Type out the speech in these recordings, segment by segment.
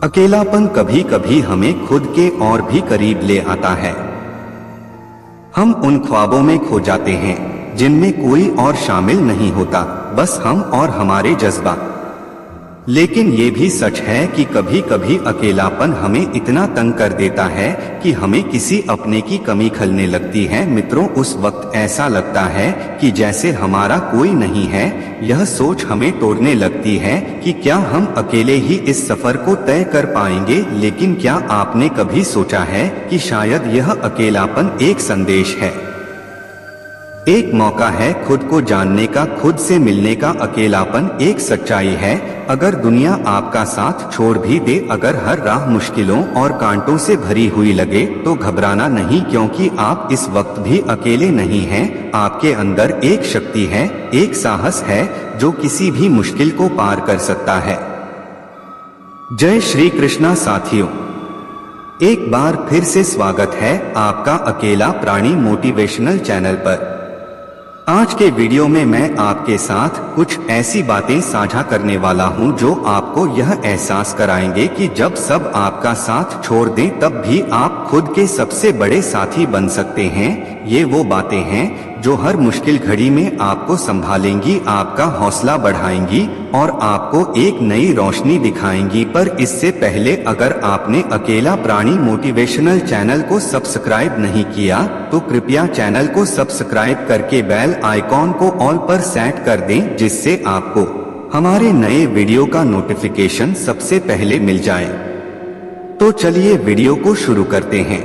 अकेलापन कभी कभी हमें खुद के और भी करीब ले आता है। हम उन ख्वाबों में खो जाते हैं जिनमें कोई और शामिल नहीं होता, बस हम और हमारे जज्बा। लेकिन ये भी सच है कि कभी कभी अकेलापन हमें इतना तंग कर देता है कि हमें किसी अपने की कमी खलने लगती है। मित्रों, उस वक्त ऐसा लगता है कि जैसे हमारा कोई नहीं है। यह सोच हमें तोड़ने लगती है कि क्या हम अकेले ही इस सफर को तय कर पाएंगे। लेकिन क्या आपने कभी सोचा है कि शायद यह अकेलापन एक संदेश है, एक मौका है खुद को जानने का, खुद से मिलने का। अकेलापन एक सच्चाई है। अगर दुनिया आपका साथ छोड़ भी दे, अगर हर राह मुश्किलों और कांटों से भरी हुई लगे, तो घबराना नहीं, क्योंकि आप इस वक्त भी अकेले नहीं हैं। आपके अंदर एक शक्ति है, एक साहस है जो किसी भी मुश्किल को पार कर सकता है। जय श्री कृष्णा साथियों, एक बार फिर से स्वागत है आपका अकेला प्राणी मोटिवेशनल चैनल पर। आज के वीडियो में मैं आपके साथ कुछ ऐसी बातें साझा करने वाला हूं जो आपको यह एहसास कराएंगे कि जब सब आपका साथ छोड़ दें तब भी आप खुद के सबसे बड़े साथी बन सकते हैं। ये वो बातें हैं जो हर मुश्किल घड़ी में आपको संभालेंगी, आपका हौसला बढ़ाएंगी और आपको एक नई रोशनी दिखाएंगी। पर इससे पहले अगर आपने अकेला प्राणी मोटिवेशनल चैनल को सब्सक्राइब नहीं किया तो कृपया चैनल को सब्सक्राइब करके बेल आइकॉन को ऑल पर सेट कर दें, जिससे आपको हमारे नए वीडियो का नोटिफिकेशन सबसे पहले मिल जाए। तो चलिए वीडियो को शुरू करते हैं।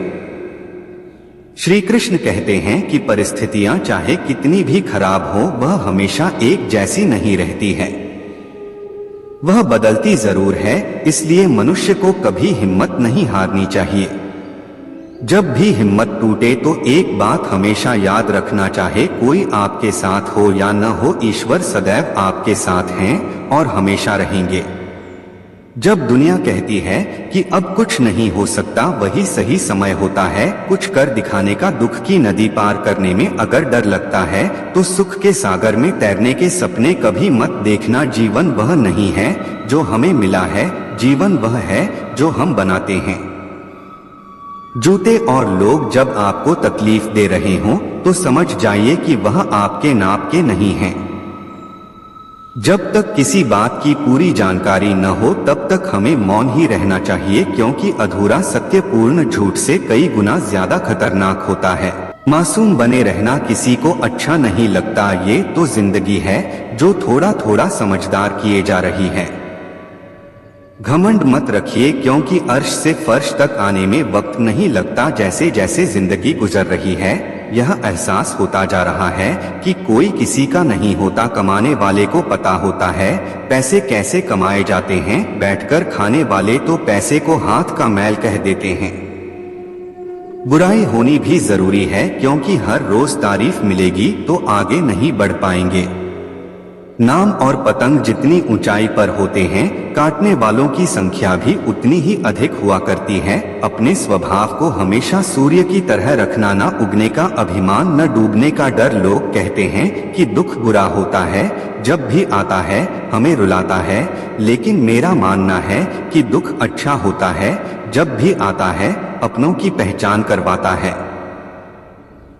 श्री कृष्ण कहते हैं कि परिस्थितियां चाहे कितनी भी खराब हो, वह हमेशा एक जैसी नहीं रहती है, वह बदलती जरूर है। इसलिए मनुष्य को कभी हिम्मत नहीं हारनी चाहिए। जब भी हिम्मत टूटे तो एक बात हमेशा याद रखना, चाहे कोई आपके साथ हो या न हो, ईश्वर सदैव आपके साथ हैं और हमेशा रहेंगे। जब दुनिया कहती है कि अब कुछ नहीं हो सकता, वही सही समय होता है कुछ कर दिखाने का। दुख की नदी पार करने में अगर डर लगता है तो सुख के सागर में तैरने के सपने कभी मत देखना। जीवन वह नहीं है जो हमें मिला है, जीवन वह है जो हम बनाते हैं। जूते और लोग जब आपको तकलीफ दे रहे हों तो समझ जाइए कि वह आपके नाप के नहीं हैं। जब तक किसी बात की पूरी जानकारी न हो तब तक हमें मौन ही रहना चाहिए, क्योंकि अधूरा सत्य पूर्ण झूठ से कई गुना ज्यादा खतरनाक होता है। मासूम बने रहना किसी को अच्छा नहीं लगता। ये तो जिंदगी है जो थोड़ा थोड़ा समझदार किए जा रही है। घमंड मत रखिए, क्योंकि अर्श से फर्श तक आने में वक्त नहीं लगता। जैसे जैसे जिंदगी गुजर रही है, यह एहसास होता जा रहा है कि कोई किसी का नहीं होता। कमाने वाले को पता होता है पैसे कैसे कमाए जाते हैं, बैठकर खाने वाले तो पैसे को हाथ का मैल कह देते हैं। बुराई होनी भी जरूरी है, क्योंकि हर रोज तारीफ मिलेगी तो आगे नहीं बढ़ पाएंगे। नाम और पतंग जितनी ऊंचाई पर होते हैं, काटने वालों की संख्या भी उतनी ही अधिक हुआ करती है। अपने स्वभाव को हमेशा सूर्य की तरह रखना, न उगने का अभिमान, न डूबने का डर। लोग कहते हैं कि दुख बुरा होता है, जब भी आता है हमें रुलाता है, लेकिन मेरा मानना है कि दुख अच्छा होता है, जब भी आता है अपनों की पहचान करवाता है।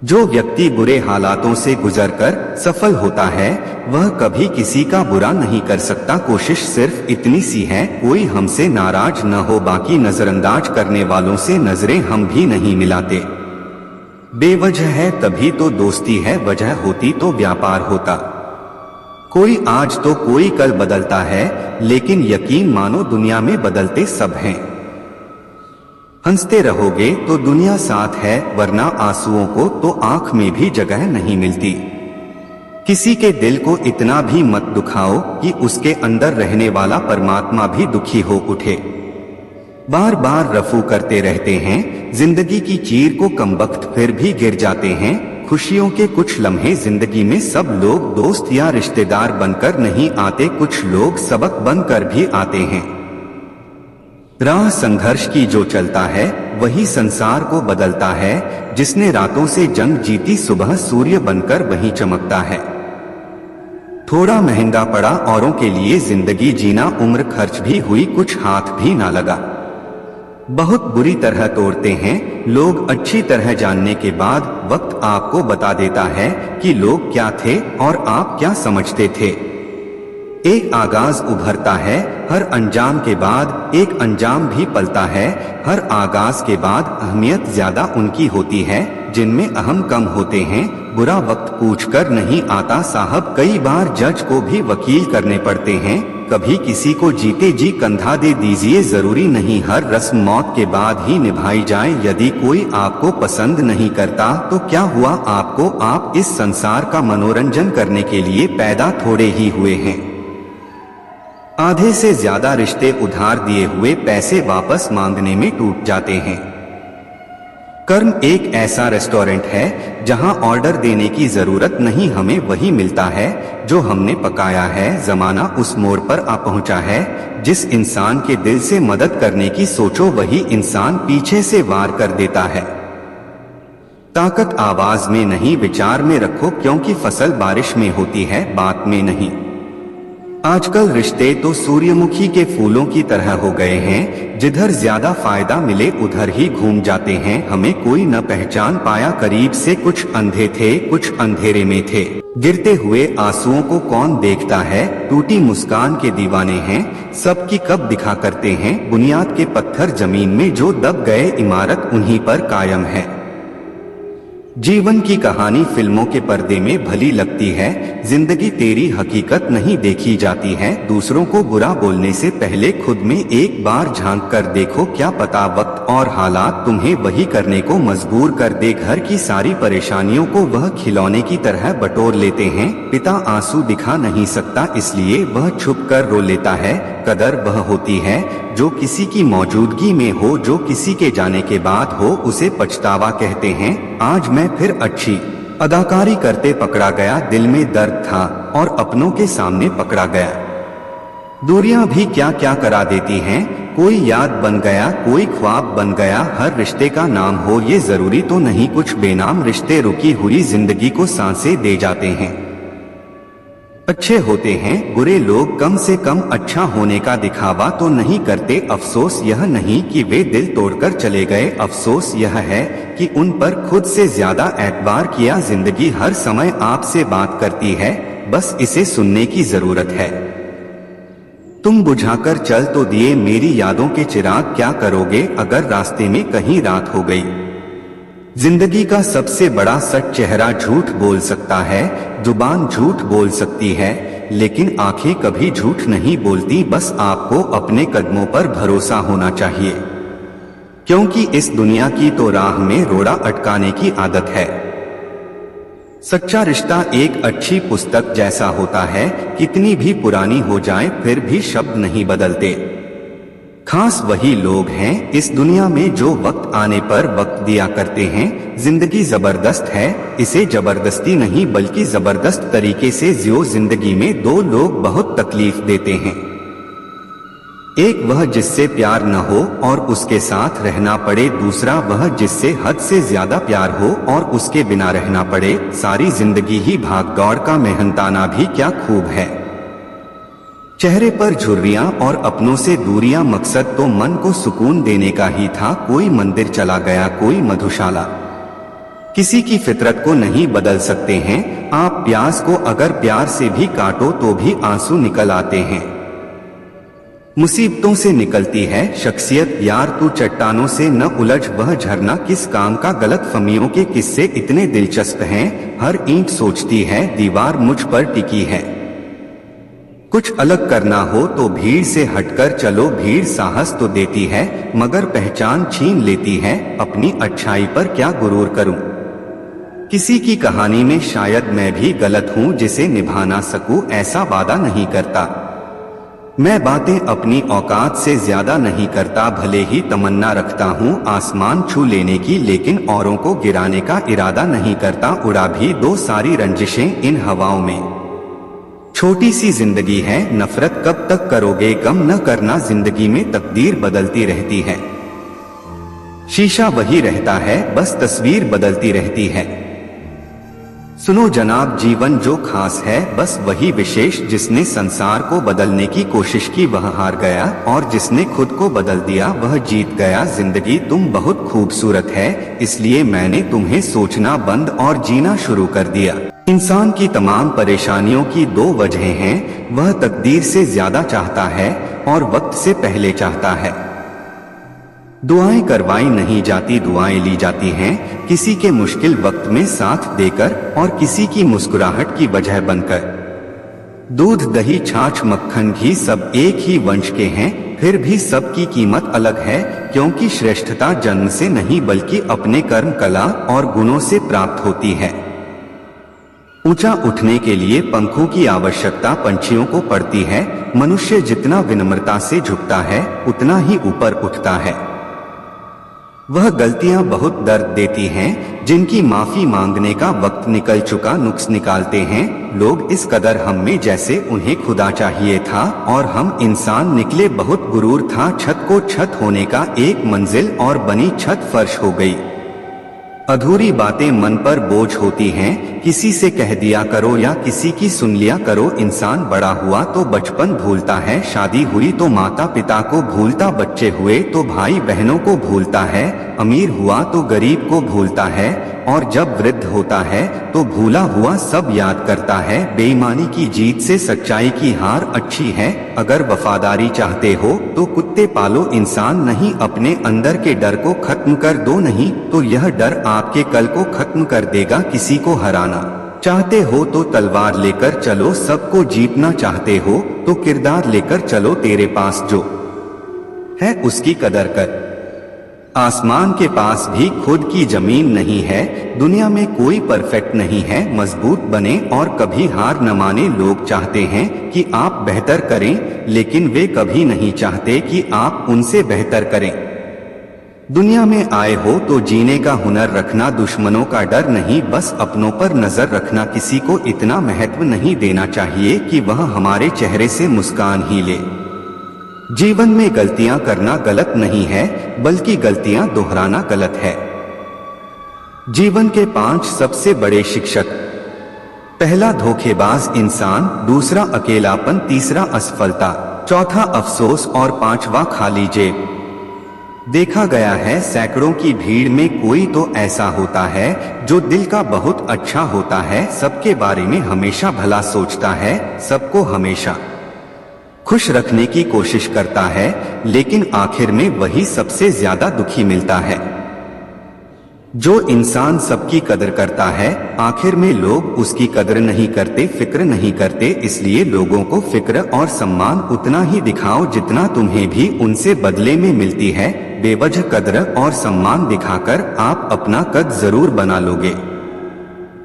जो व्यक्ति बुरे हालातों से गुजरकर सफल होता है वह कभी किसी का बुरा नहीं कर सकता। कोशिश सिर्फ इतनी सी है, कोई हमसे नाराज न हो, बाकी नजरअंदाज करने वालों से नजरें हम भी नहीं मिलाते। बेवजह है तभी तो दोस्ती है, वजह होती तो व्यापार होता। कोई आज तो कोई कल बदलता है, लेकिन यकीन मानो दुनिया में बदलते सब हैं। हंसते रहोगे तो दुनिया साथ है, वरना आंसुओं को तो आंख में भी जगह नहीं मिलती। किसी के दिल को इतना भी मत दुखाओ कि उसके अंदर रहने वाला परमात्मा भी दुखी हो उठे। बार बार रफू करते रहते हैं, जिंदगी की चीर को कमबख्त फिर भी गिर जाते हैं। खुशियों के कुछ लम्हे जिंदगी में सब लोग दोस्त या रिश्तेदार बनकर नहीं आते, कुछ लोग सबक बनकर भी आते हैं। राह संघर्ष की जो चलता है वही संसार को बदलता है। जिसने रातों से जंग जीती सुबह सूर्य बनकर वही चमकता है। थोड़ा महंगा पड़ा औरों के लिए जिंदगी जीना, उम्र खर्च भी हुई, कुछ हाथ भी ना लगा। बहुत बुरी तरह तोड़ते हैं लोग। अच्छी तरह जानने के बाद वक्त आपको बता देता है कि लोग क्या थे और आप क्या समझते थे। एक आगाज उभरता है, हर अंजाम के बाद एक अंजाम भी पलता है। हर आगाज के बाद अहमियत ज्यादा उनकी होती है जिनमें अहम कम होते हैं। बुरा वक्त पूछकर नहीं आता साहब, कई बार जज को भी वकील करने पड़ते हैं। कभी किसी को जीते जी कंधा दे दीजिए, जरूरी नहीं हर रस्म मौत के बाद ही निभाई जाए। यदि कोई आपको पसंद नहीं करता तो क्या हुआ, आपको आप इस संसार का मनोरंजन करने के लिए पैदा थोड़े ही हुए हैं। आधे से ज्यादा रिश्ते उधार दिए हुए पैसे वापस मांगने में टूट जाते हैं। कर्म एक ऐसा रेस्टोरेंट है जहां ऑर्डर देने की जरूरत नहीं, हमें वही मिलता है जो हमने पकाया है। जमाना उस मोड़ पर आ पहुंचा है जिस इंसान के दिल से मदद करने की सोचो वही इंसान पीछे से वार कर देता है। ताकत आवाज में नहीं विचार में रखो, क्योंकि फसल बारिश में होती है, बात में नहीं। आजकल रिश्ते तो सूर्यमुखी के फूलों की तरह हो गए हैं, जिधर ज्यादा फायदा मिले उधर ही घूम जाते हैं। हमें कोई न पहचान पाया, करीब से कुछ अंधे थे कुछ अंधेरे में थे। गिरते हुए आंसुओं को कौन देखता है, टूटी मुस्कान के दीवाने हैं, सबकी कब दिखा करते हैं। बुनियाद के पत्थर जमीन में जो दब गए, इमारत उन्हीं पर कायम है। जीवन की कहानी फिल्मों के पर्दे में भली लगती है, जिंदगी तेरी हकीकत नहीं देखी जाती है। दूसरों को बुरा बोलने से पहले खुद में एक बार झांक कर देखो, क्या पता वक्त और हालात तुम्हें वही करने को मजबूर कर दे। घर की सारी परेशानियों को वह खिलौने की तरह बटोर लेते हैं। पिता आंसू दिखा नहीं सकता इसलिए वह छुप कर रो लेता है। कदर वह होती है जो किसी की मौजूदगी में हो, जो किसी के जाने के बाद हो उसे पछतावा कहते हैं। आज मैं फिर अच्छी अदाकारी करते पकड़ा गया, दिल में दर्द था और अपनों के सामने पकड़ा गया। दूरियां भी क्या क्या करा देती हैं, कोई याद बन गया कोई ख्वाब बन गया। हर रिश्ते का नाम हो ये जरूरी तो नहीं, कुछ बेनाम रिश्ते रुकी हुई जिंदगी को सांसें दे जाते हैं। अच्छे होते हैं बुरे लोग, कम से कम अच्छा होने का दिखावा तो नहीं करते। अफसोस यह नहीं कि वे दिल तोड़कर चले गए, अफसोस यह है कि उन पर खुद से ज्यादा एतबार किया। जिंदगी हर समय आपसे बात करती है, बस इसे सुनने की जरूरत है। तुम बुझाकर चल तो दिए मेरी यादों के चिराग, क्या करोगे अगर रास्ते में कहीं रात हो गई। जिंदगी का सबसे बड़ा सच, चेहरा झूठ बोल सकता है, जुबान झूठ बोल सकती है, लेकिन आंखें कभी झूठ नहीं बोलती। बस आपको अपने कदमों पर भरोसा होना चाहिए, क्योंकि इस दुनिया की तो राह में रोड़ा अटकाने की आदत है। सच्चा रिश्ता एक अच्छी पुस्तक जैसा होता है, कितनी भी पुरानी हो जाए फिर भी शब्द नहीं बदलते। खास वही लोग हैं इस दुनिया में जो वक्त आने पर वक्त दिया करते हैं। जिंदगी जबरदस्त है, इसे जबरदस्ती नहीं बल्कि जबरदस्त तरीके से जियो। जिंदगी में दो लोग बहुत तकलीफ देते हैं, एक वह जिससे प्यार न हो और उसके साथ रहना पड़े, दूसरा वह जिससे हद से ज्यादा प्यार हो और उसके बिना रहना पड़े। सारी जिंदगी ही भागदौड़ का मेहनताना भी क्या खूब है। चेहरे पर झुर्रियां और अपनों से दूरियां, मकसद तो मन को सुकून देने का ही था। कोई मंदिर चला गया कोई मधुशाला, किसी की फितरत को नहीं बदल सकते हैं आप। प्यास को अगर प्यार से भी काटो तो भी आंसू निकल आते हैं। मुसीबतों से निकलती है शख्सियत, यार तू चट्टानों से न उलझ, वह झरना किस काम का। गलत फहमियों के किस्से इतने दिलचस्प हैं, हर ईंट सोचती है दीवार मुझ पर टिकी है। कुछ अलग करना हो तो भीड़ से हटकर चलो, भीड़ साहस तो देती है मगर पहचान छीन लेती है। अपनी अच्छाई पर क्या गुरूर करूं, किसी की कहानी में शायद मैं भी गलत हूं, जिसे निभा ना सकूं ऐसा वादा नहीं करता। मैं बातें अपनी औकात से ज्यादा नहीं करता, भले ही तमन्ना रखता हूं आसमान छू लेने की, लेकिन औरों को गिराने का इरादा नहीं करता। उड़ा भी दो सारी रंजिशें इन हवाओं में, छोटी सी जिंदगी है नफरत कब तक करोगे, गम न करना जिंदगी में तकदीर बदलती रहती है। शीशा वही रहता है बस तस्वीर बदलती रहती है। सुनो जनाब, जीवन जो खास है बस वही विशेष। जिसने संसार को बदलने की कोशिश की वह हार गया, और जिसने खुद को बदल दिया वह जीत गया। जिंदगी तुम बहुत खूबसूरत है, इसलिए मैंने तुम्हें सोचना बंद और जीना शुरू कर दिया। इंसान की तमाम परेशानियों की दो वजहें हैं, वह तकदीर से ज्यादा चाहता है और वक्त से पहले चाहता है। दुआएं करवाई नहीं जाती, दुआएं ली जाती हैं, किसी के मुश्किल वक्त में साथ देकर और किसी की मुस्कुराहट की वजह बनकर। दूध दही छाछ मक्खन घी सब एक ही वंश के हैं, फिर भी सबकी कीमत अलग है, क्योंकि श्रेष्ठता जन्म से नहीं बल्कि अपने कर्म कला और गुणों से प्राप्त होती है। ऊंचा उठने के लिए पंखों की आवश्यकता पंछियों को पड़ती है। मनुष्य जितना विनम्रता से झुकता है उतना ही ऊपर उठता है। वह गलतियां बहुत दर्द देती हैं, जिनकी माफी मांगने का वक्त निकल चुका नुक्स निकालते हैं। लोग इस कदर हम में जैसे उन्हें खुदा चाहिए था, और हम इंसान निकले बहुत गुरूर था। छत को छत होने का एक मंजिल और बनी छत फर्श हो गई। अधूरी बातें मन पर बोझ होती हैं, किसी से कह दिया करो या किसी की सुन लिया करो। इंसान बड़ा हुआ तो बचपन भूलता है, शादी हुई तो माता पिता को भूलता, बच्चे हुए तो भाई बहनों को भूलता है, अमीर हुआ तो गरीब को भूलता है, और जब वृद्ध होता है तो भूला हुआ सब याद करता है। बेईमानी की जीत से सच्चाई की हार अच्छी है। अगर वफादारी चाहते हो तो कुत्ते पालो, इंसान नहीं। अपने अंदर के डर को खत्म कर दो, नहीं तो यह डर आपके कल को खत्म कर देगा। किसी को हराना चाहते हो तो तलवार लेकर चलो, सबको जीतना चाहते हो तो किरदार लेकर चलो। तेरे पास जो है उसकी कदर कर। आसमान के पास भी खुद की जमीन नहीं है। दुनिया में कोई परफेक्ट नहीं है। मजबूत बने और कभी हार न माने। लोग चाहते हैं कि आप बेहतर करें, लेकिन वे कभी नहीं चाहते कि आप उनसे बेहतर करें। दुनिया में आए हो तो जीने का हुनर रखना, दुश्मनों का डर नहीं, बस अपनों पर नजर रखना। किसी को इतना महत्व नहीं देना चाहिए कि वह हमारे चेहरे से मुस्कान ही ले। जीवन में गलतियां करना गलत नहीं है, बल्कि गलतियां दोहराना गलत है। जीवन के 5 सबसे बड़े शिक्षक। पहला धोखेबाज इंसान, दूसरा अकेलापन, तीसरा असफलता, चौथा अफसोस और 5वां खाली जेब। देखा गया है सैकड़ों की भीड़ में कोई तो ऐसा होता है जो दिल का बहुत अच्छा होता है, सबके बारे में हमेशा भला सोचता है, सबको हमेशा खुश रखने की कोशिश करता है, लेकिन आखिर में वही सबसे ज्यादा दुखी मिलता है। जो इंसान सबकी कदर करता है, आखिर में लोग उसकी कदर नहीं करते, फिक्र नहीं करते। इसलिए लोगों को फिक्र और सम्मान उतना ही दिखाओ जितना तुम्हें भी उनसे बदले में मिलती है। बेवजह कद्र और सम्मान दिखाकर आप अपना कद जरूर बना लोगे,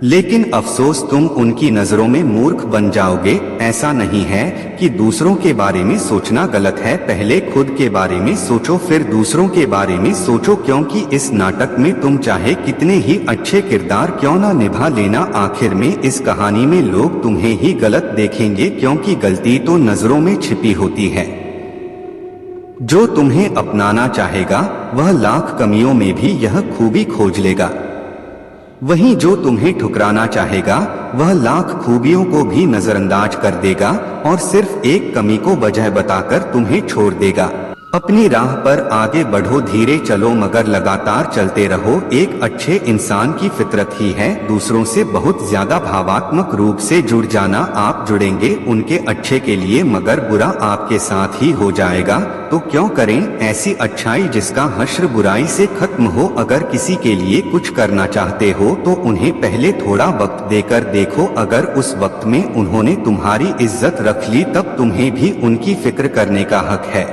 लेकिन अफसोस तुम उनकी नजरों में मूर्ख बन जाओगे। ऐसा नहीं है कि दूसरों के बारे में सोचना गलत है, पहले खुद के बारे में सोचो फिर दूसरों के बारे में सोचो, क्योंकि इस नाटक में तुम चाहे कितने ही अच्छे किरदार क्यों ना निभा लेना, आखिर में इस कहानी में लोग तुम्हें ही गलत देखेंगे, क्योंकि गलती तो नजरों में छिपी होती है। जो तुम्हें अपनाना चाहेगा वह लाख कमियों में भी यह खूबी खोज लेगा, वहीं जो तुम्हें ठुकराना चाहेगा वह लाख खूबियों को भी नजरअंदाज कर देगा और सिर्फ एक कमी को वजह बताकर तुम्हें छोड़ देगा। अपनी राह पर आगे बढ़ो, धीरे चलो मगर लगातार चलते रहो। एक अच्छे इंसान की फितरत ही है दूसरों से बहुत ज्यादा भावात्मक रूप से जुड़ जाना। आप जुड़ेंगे उनके अच्छे के लिए, मगर बुरा आपके साथ ही हो जाएगा। तो क्यों करें ऐसी अच्छाई जिसका हश्र बुराई से खत्म हो। अगर किसी के लिए कुछ करना चाहते हो तो उन्हें पहले थोड़ा वक्त देकर देखो, अगर उस वक्त में उन्होंने तुम्हारी इज्जत रख ली तब तुम्हें भी उनकी फिक्र करने का हक है।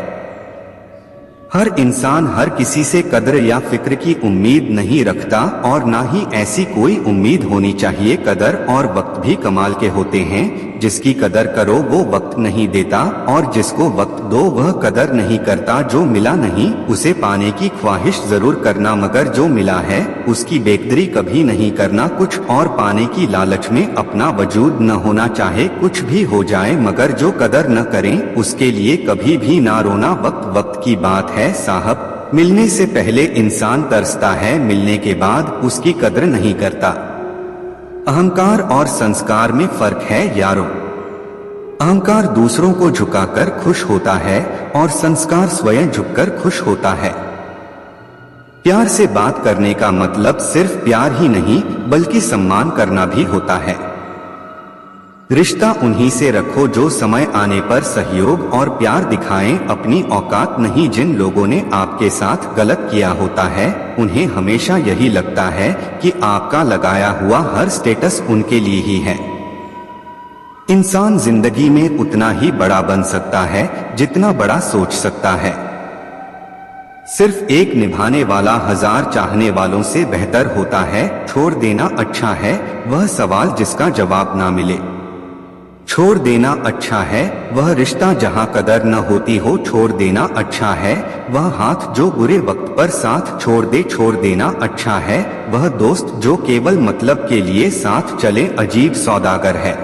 हर इंसान हर किसी से कद्र या फिक्र की उम्मीद नहीं रखता, और ना ही ऐसी कोई उम्मीद होनी चाहिए। कदर और वक्त भी कमाल के होते हैं, जिसकी कदर करो वो वक्त नहीं देता, और जिसको वक्त दो वह कदर नहीं करता। जो मिला नहीं उसे पाने की ख्वाहिश जरूर करना, मगर जो मिला है उसकी बेकदरी कभी नहीं करना। कुछ और पाने की लालच में अपना वजूद न होना, चाहे कुछ भी हो जाए, मगर जो कदर न करें उसके लिए कभी भी ना रोना। वक्त वक्त की बात है साहब, मिलने से पहले इंसान तरसता है, मिलने के बाद उसकी कद्र नहीं करता। अहंकार और संस्कार में फर्क है यारों। अहंकार दूसरों को झुकाकर खुश होता है और संस्कार स्वयं झुककर खुश होता है। प्यार से बात करने का मतलब सिर्फ प्यार ही नहीं बल्कि सम्मान करना भी होता है। रिश्ता उन्हीं से रखो जो समय आने पर सहयोग और प्यार दिखाएं, अपनी औकात नहीं। जिन लोगों ने आपके साथ गलत किया होता है उन्हें हमेशा यही लगता है कि आपका लगाया हुआ हर स्टेटस उनके लिए ही है। इंसान जिंदगी में उतना ही बड़ा बन सकता है जितना बड़ा सोच सकता है। सिर्फ एक निभाने वाला 1000 चाहने वालों से बेहतर होता है। छोड़ देना अच्छा है वह सवाल जिसका जवाब ना मिले। छोड़ देना अच्छा है वह रिश्ता जहां कदर न होती हो। छोड़ देना अच्छा है वह हाथ जो बुरे वक्त पर साथ छोड़ दे। छोड़ देना अच्छा है वह दोस्त जो केवल मतलब के लिए साथ चले। अजीब सौदागर है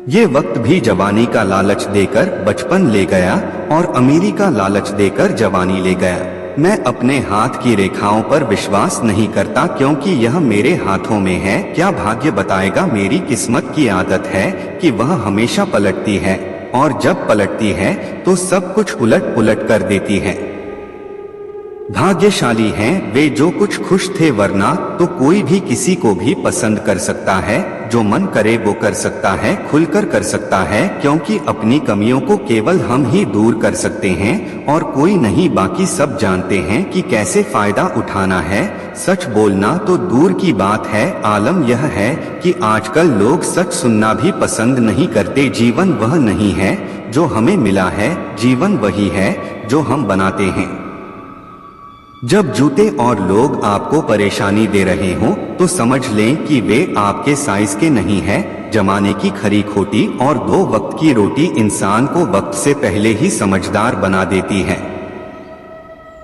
ये वक्त भी। जवानी का लालच देकर बचपन ले गया और अमीरी का लालच देकर जवानी ले गया। मैं अपने हाथ की रेखाओं पर विश्वास नहीं करता क्योंकि यह मेरे हाथों में है। क्या भाग्य बताएगा? मेरी किस्मत की आदत है कि वह हमेशा पलटती है और जब पलटती है तो सब कुछ उलट पुलट कर देती है। भाग्यशाली हैं वे जो कुछ खुश थे, वरना तो कोई भी किसी को भी पसंद कर सकता है। जो मन करे वो कर सकता है, खुलकर कर सकता है, क्योंकि अपनी कमियों को केवल हम ही दूर कर सकते हैं और कोई नहीं। बाकी सब जानते हैं कि कैसे फायदा उठाना है। सच बोलना तो दूर की बात है, आलम यह है कि आजकल लोग सच सुनना भी पसंद नहीं करते। जीवन वह नहीं है जो हमें मिला है, जीवन वही है जो हम बनाते हैं। जब जूते और लोग आपको परेशानी दे रहे हों तो समझ लें कि वे आपके साइज के नहीं हैं। जमाने की खरी खोटी और 2 वक्त की रोटी इंसान को वक्त से पहले ही समझदार बना देती है।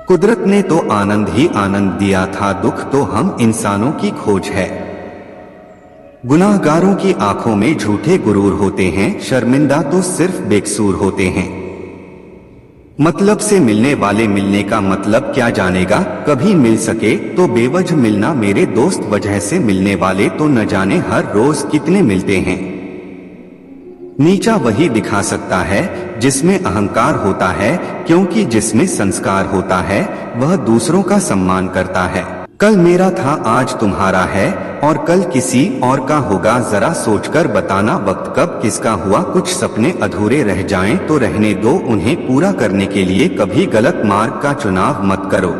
कुदरत ने तो आनंद ही आनंद दिया था, दुख तो हम इंसानों की खोज है। गुनाहगारों की आंखों में झूठे गुरूर होते हैं, शर्मिंदा तो सिर्फ बेकसूर होते हैं। मतलब से मिलने वाले मिलने का मतलब क्या जानेगा। कभी मिल सके तो बेवजह मिलना मेरे दोस्त, वजह से मिलने वाले तो न जाने हर रोज कितने मिलते हैं। नीचा वही दिखा सकता है जिसमें अहंकार होता है, क्योंकि जिसमें संस्कार होता है वह दूसरों का सम्मान करता है। कल मेरा था आज तुम्हारा है और कल किसी और का होगा। जरा सोचकर बताना वक्त कब किसका हुआ। कुछ सपने अधूरे रह जाएं तो रहने दो, उन्हें पूरा करने के लिए कभी गलत मार्ग का चुनाव मत करो।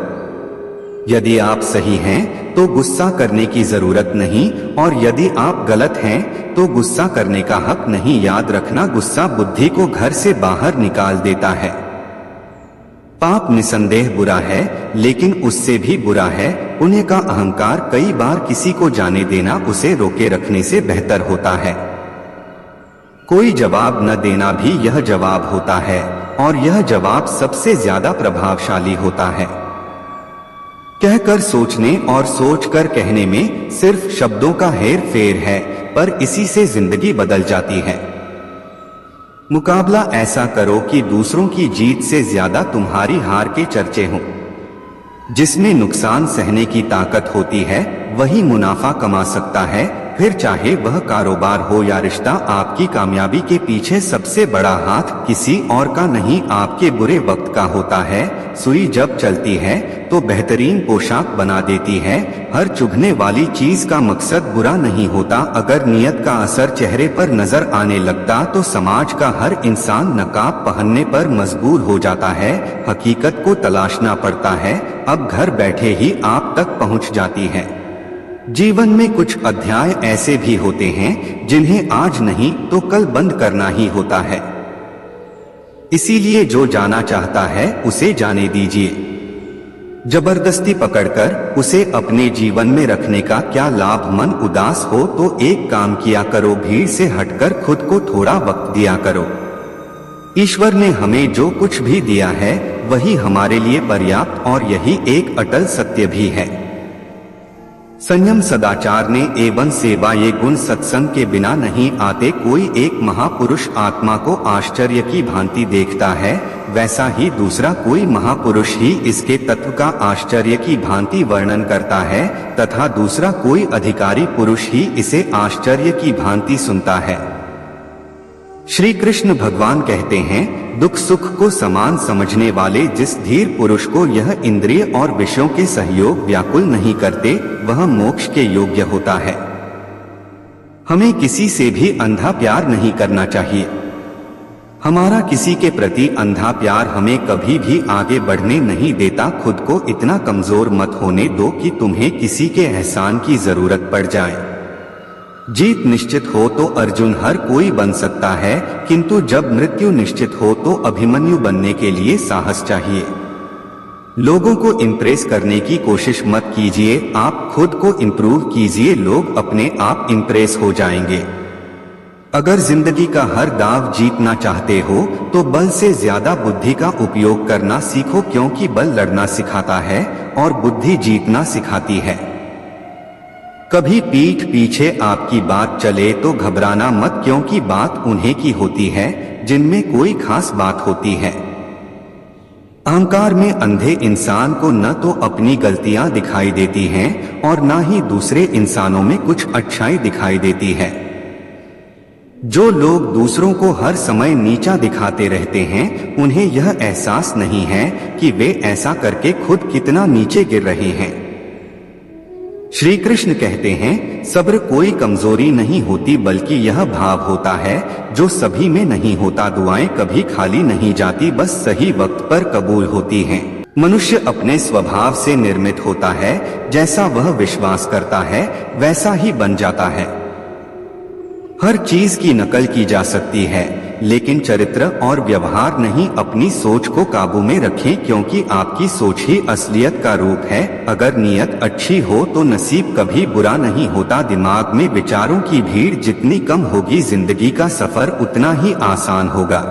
यदि आप सही हैं तो गुस्सा करने की जरूरत नहीं, और यदि आप गलत हैं तो गुस्सा करने का हक नहीं। याद रखना, गुस्सा बुद्धि को घर से बाहर निकाल देता है। पाप निसंदेह बुरा है, लेकिन उससे भी बुरा है उन्हें का अहंकार। कई बार किसी को जाने देना उसे रोके रखने से बेहतर होता है। कोई जवाब न देना भी यह जवाब होता है, और यह जवाब सबसे ज्यादा प्रभावशाली होता है। कहकर सोचने और सोचकर कहने में सिर्फ शब्दों का हेर फेर है, पर इसी से जिंदगी बदल जाती है। मुकाबला ऐसा करो कि दूसरों की जीत से ज्यादा तुम्हारी हार के चर्चे हों। जिसमें नुकसान सहने की ताकत होती है वही मुनाफा कमा सकता है, फिर चाहे वह कारोबार हो या रिश्ता। आपकी कामयाबी के पीछे सबसे बड़ा हाथ किसी और का नहीं, आपके बुरे वक्त का होता है। सुई जब चलती है तो बेहतरीन पोशाक बना देती है। हर चुभने वाली चीज का मकसद बुरा नहीं होता। अगर नियत का असर चेहरे पर नजर आने लगता तो समाज का हर इंसान नकाब पहनने पर मजबूर हो जाता है। हकीकत को तलाशना पड़ता है, अब घर बैठे ही आप तक पहुंच जाती है। जीवन में कुछ अध्याय ऐसे भी होते हैं जिन्हें आज नहीं तो कल बंद करना ही होता है। इसीलिए जो जाना चाहता है उसे जाने दीजिए। जबरदस्ती पकड़कर उसे अपने जीवन में रखने का क्या लाभ। मन उदास हो तो एक काम किया करो, भीड़ से हटकर खुद को थोड़ा वक्त दिया करो। ईश्वर ने हमें जो कुछ भी दिया है वही हमारे लिए पर्याप्त, और यही एक अटल सत्य भी है। संयम सदाचार ने एवं सेवा ये गुण सत्संग के बिना नहीं आते। कोई एक महापुरुष आत्मा को आश्चर्य की भांति देखता है, वैसा ही दूसरा कोई महापुरुष ही इसके तत्व का आश्चर्य की भांति वर्णन करता है, तथा दूसरा कोई अधिकारी पुरुष ही इसे आश्चर्य की भांति सुनता है। श्री कृष्ण भगवान कहते हैं, दुख सुख को समान समझने वाले जिस धीर पुरुष को यह इंद्रिय और विषयों के सहयोग व्याकुल नहीं करते, वह मोक्ष के योग्य होता है। हमें किसी से भी अंधा प्यार नहीं करना चाहिए। हमारा किसी के प्रति अंधा प्यार हमें कभी भी आगे बढ़ने नहीं देता। खुद को इतना कमजोर मत होने दो कि तुम्हें किसी के एहसान की जरूरत पड़ जाए। जीत निश्चित हो तो अर्जुन हर कोई बन सकता है, किंतु जब मृत्यु निश्चित हो तो अभिमन्यु बनने के लिए साहस चाहिए। लोगों को इम्प्रेस करने की कोशिश मत कीजिए, आप खुद को इम्प्रूव कीजिए, लोग अपने आप इम्प्रेस हो जाएंगे। अगर जिंदगी का हर दाव जीतना चाहते हो तो बल से ज्यादा बुद्धि का उपयोग करना सीखो, क्योंकि बल लड़ना सिखाता है और बुद्धि जीतना सिखाती है। कभी पीठ पीछे आपकी बात चले तो घबराना मत, क्योंकि बात उन्हें की होती है जिनमें कोई खास बात होती है। अहंकार में अंधे इंसान को न तो अपनी गलतियां दिखाई देती हैं और न ही दूसरे इंसानों में कुछ अच्छाई दिखाई देती है। जो लोग दूसरों को हर समय नीचा दिखाते रहते हैं, उन्हें यह एहसास नहीं है कि वे ऐसा करके खुद कितना नीचे गिर रहे हैं। श्री कृष्ण कहते हैं, सब्र कोई कमजोरी नहीं होती, बल्कि यह भाव होता है जो सभी में नहीं होता। दुआएं कभी खाली नहीं जाती, बस सही वक्त पर कबूल होती हैं। मनुष्य अपने स्वभाव से निर्मित होता है, जैसा वह विश्वास करता है वैसा ही बन जाता है। हर चीज की नकल की जा सकती है, लेकिन चरित्र और व्यवहार नहीं। अपनी सोच को काबू में रखें, क्योंकि आपकी सोच ही असलियत का रूप है। अगर नीयत अच्छी हो तो नसीब कभी बुरा नहीं होता। दिमाग में विचारों की भीड़ जितनी कम होगी, जिंदगी का सफर उतना ही आसान होगा।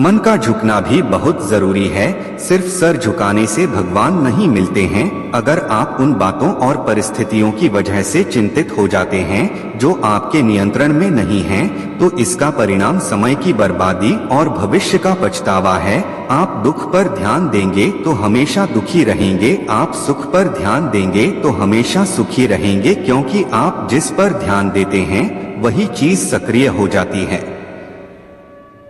मन का झुकना भी बहुत जरूरी है, सिर्फ सर झुकाने से भगवान नहीं मिलते हैं। अगर आप उन बातों और परिस्थितियों की वजह से चिंतित हो जाते हैं जो आपके नियंत्रण में नहीं हैं, तो इसका परिणाम समय की बर्बादी और भविष्य का पछतावा है। आप दुख पर ध्यान देंगे तो हमेशा दुखी रहेंगे, आप सुख पर ध्यान देंगे तो हमेशा सुखी रहेंगे, क्योंकि आप जिस पर ध्यान देते हैं वही चीज सक्रिय हो जाती है।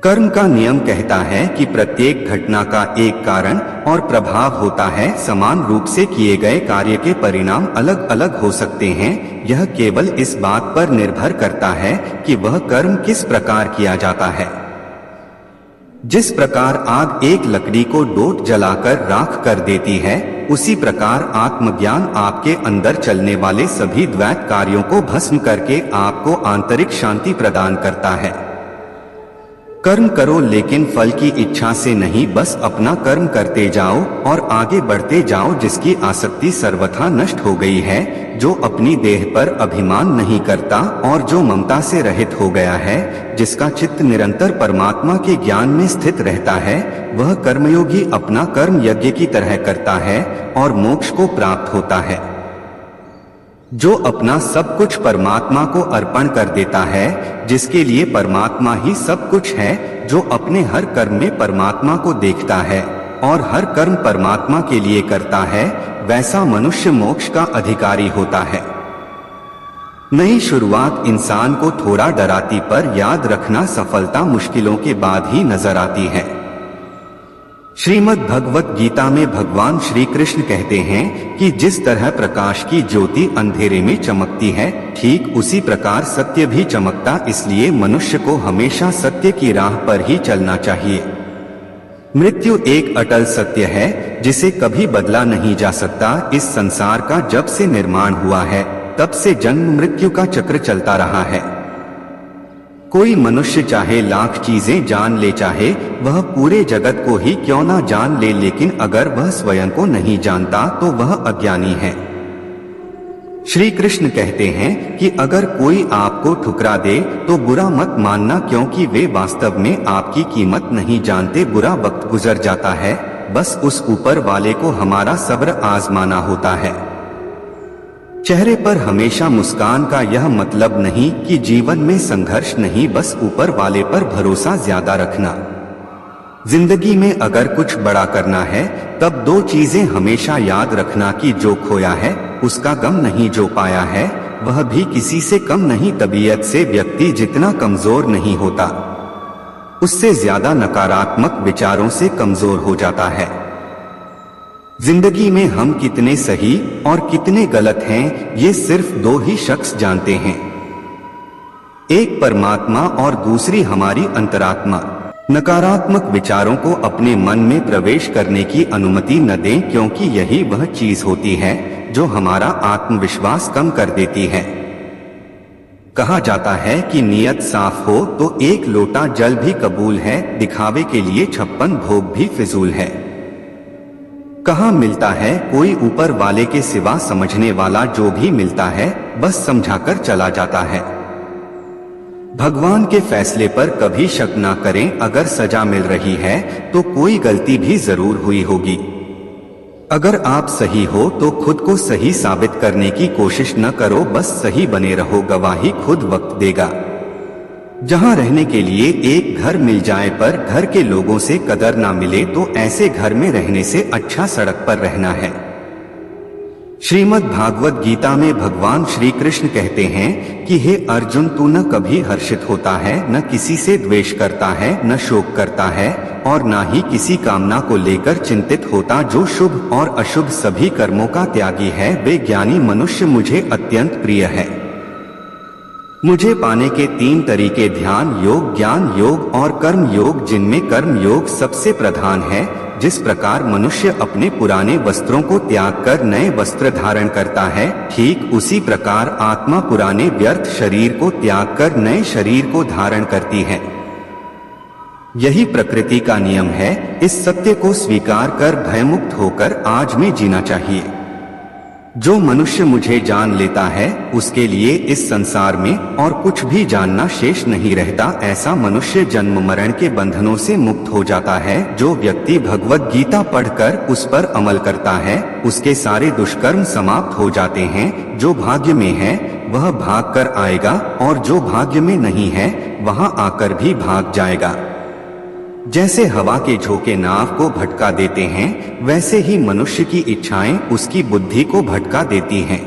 कर्म का नियम कहता है कि प्रत्येक घटना का एक कारण और प्रभाव होता है। समान रूप से किए गए कार्य के परिणाम अलग अलग हो सकते हैं। यह केवल इस बात पर निर्भर करता है कि वह कर्म किस प्रकार किया जाता है। जिस प्रकार आग एक लकड़ी को डोट जलाकर राख कर देती है, उसी प्रकार आत्मज्ञान आपके अंदर चलने वाले सभी द्वैत कार्यों को भस्म करके आपको आंतरिक शांति प्रदान करता है। कर्म करो लेकिन फल की इच्छा से नहीं, बस अपना कर्म करते जाओ और आगे बढ़ते जाओ। जिसकी आसक्ति सर्वथा नष्ट हो गई है, जो अपनी देह पर अभिमान नहीं करता और जो ममता से रहित हो गया है, जिसका चित्त निरंतर परमात्मा के ज्ञान में स्थित रहता है, वह कर्मयोगी अपना कर्म यज्ञ की तरह करता है और मोक्ष को प्राप्त होता है। जो अपना सब कुछ परमात्मा को अर्पण कर देता है, जिसके लिए परमात्मा ही सब कुछ है, जो अपने हर कर्म में परमात्मा को देखता है और हर कर्म परमात्मा के लिए करता है, वैसा मनुष्य मोक्ष का अधिकारी होता है। नई शुरुआत इंसान को थोड़ा डराती, पर याद रखना सफलता मुश्किलों के बाद ही नजर आती है। श्रीमद् भगवत गीता में भगवान श्री कृष्ण कहते हैं कि जिस तरह प्रकाश की ज्योति अंधेरे में चमकती है, ठीक उसी प्रकार सत्य भी चमकता। इसलिए मनुष्य को हमेशा सत्य की राह पर ही चलना चाहिए। मृत्यु एक अटल सत्य है जिसे कभी बदला नहीं जा सकता। इस संसार का जब से निर्माण हुआ है, तब से जन्म मृत्यु का चक्र चलता रहा है। कोई मनुष्य चाहे लाख चीजें जान ले, चाहे वह पूरे जगत को ही क्यों ना जान ले, लेकिन अगर वह स्वयं को नहीं जानता तो वह अज्ञानी है। श्री कृष्ण कहते हैं कि अगर कोई आपको ठुकरा दे तो बुरा मत मानना, क्योंकि वे वास्तव में आपकी कीमत नहीं जानते। बुरा वक्त गुजर जाता है, बस उस ऊपर वाले को हमारा सब्र आजमाना होता है। चेहरे पर हमेशा मुस्कान का यह मतलब नहीं कि जीवन में संघर्ष नहीं, बस ऊपर वाले पर भरोसा ज्यादा रखना। जिंदगी में अगर कुछ बड़ा करना है तब दो चीजें हमेशा याद रखना कि जो खोया है उसका गम नहीं, जो पाया है वह भी किसी से कम नहीं। तबीयत से व्यक्ति जितना कमजोर नहीं होता, उससे ज्यादा नकारात्मक विचारों से कमजोर हो जाता है। जिंदगी में हम कितने सही और कितने गलत हैं ये सिर्फ दो ही शख्स जानते हैं, एक परमात्मा और दूसरी हमारी अंतरात्मा। नकारात्मक विचारों को अपने मन में प्रवेश करने की अनुमति न दें, क्योंकि यही वह चीज होती है जो हमारा आत्मविश्वास कम कर देती है। कहा जाता है कि नियत साफ हो तो एक लोटा जल भी कबूल है, दिखावे के लिए 56 भोग भी फिजूल है। कहाँ मिलता है कोई ऊपर वाले के सिवा समझने वाला, जो भी मिलता है बस समझाकर चला जाता है। भगवान के फैसले पर कभी शक ना करें, अगर सजा मिल रही है तो कोई गलती भी जरूर हुई होगी। अगर आप सही हो तो खुद को सही साबित करने की कोशिश न करो, बस सही बने रहो, गवाही खुद वक्त देगा। जहां रहने के लिए एक घर मिल जाए पर घर के लोगों से कदर ना मिले तो ऐसे घर में रहने से अच्छा सड़क पर रहना है। श्रीमद् भागवत गीता में भगवान श्री कृष्ण कहते हैं कि हे अर्जुन, तू न कभी हर्षित होता है, न किसी से द्वेष करता है, न शोक करता है और न ही किसी कामना को लेकर चिंतित होता। जो शुभ और अशुभ सभी कर्मों का त्यागी है, वे ज्ञानी मनुष्य मुझे अत्यंत प्रिय है। मुझे पाने के 3 तरीके ध्यान योग, ज्ञान योग और कर्म योग, जिनमें कर्म योग सबसे प्रधान है। जिस प्रकार मनुष्य अपने पुराने वस्त्रों को त्याग कर नए वस्त्र धारण करता है, ठीक उसी प्रकार आत्मा पुराने व्यर्थ शरीर को त्याग कर नए शरीर को धारण करती है। यही प्रकृति का नियम है। इस सत्य को स्वीकार कर भयमुक्त होकर आज में जीना चाहिए। जो मनुष्य मुझे जान लेता है उसके लिए इस संसार में और कुछ भी जानना शेष नहीं रहता। ऐसा मनुष्य जन्म मरण के बंधनों से मुक्त हो जाता है। जो व्यक्ति भगवत गीता पढ़कर उस पर अमल करता है उसके सारे दुष्कर्म समाप्त हो जाते हैं। जो भाग्य में है वह भाग कर आएगा और जो भाग्य में नहीं है वहां आकर भी भाग जाएगा। जैसे हवा के झोंके नाव को भटका देते हैं, वैसे ही मनुष्य की इच्छाएं उसकी बुद्धि को भटका देती हैं।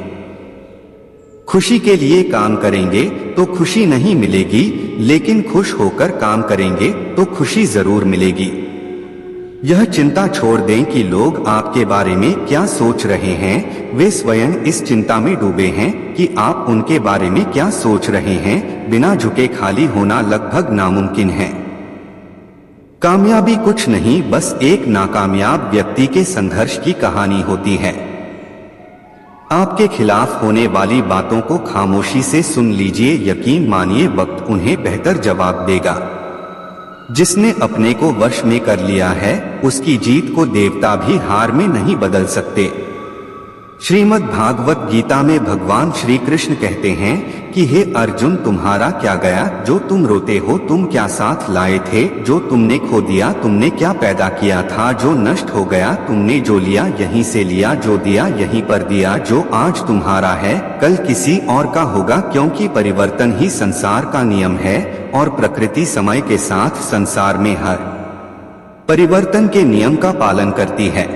खुशी के लिए काम करेंगे तो खुशी नहीं मिलेगी, लेकिन खुश होकर काम करेंगे तो खुशी जरूर मिलेगी। यह चिंता छोड़ दें कि लोग आपके बारे में क्या सोच रहे हैं। वे स्वयं इस चिंता में डूबे हैं कि आप उनके बारे में क्या सोच रहे हैं। बिना झुके खाली होना लगभग नामुमकिन है। कामयाबी कुछ नहीं, बस एक नाकामयाब व्यक्ति के संघर्ष की कहानी होती है। आपके खिलाफ होने वाली बातों को खामोशी से सुन लीजिए, यकीन मानिए वक्त उन्हें बेहतर जवाब देगा। जिसने अपने को वश में कर लिया है उसकी जीत को देवता भी हार में नहीं बदल सकते। श्रीमद् भागवत गीता में भगवान श्री कृष्ण कहते हैं कि हे अर्जुन, तुम्हारा क्या गया जो तुम रोते हो? तुम क्या साथ लाए थे जो तुमने खो दिया? तुमने क्या पैदा किया था जो नष्ट हो गया? तुमने जो लिया यहीं से लिया, जो दिया यहीं पर दिया। जो आज तुम्हारा है कल किसी और का होगा, क्योंकि परिवर्तन ही संसार का नियम है और प्रकृति समय के साथ संसार में हर परिवर्तन के नियम का पालन करती है।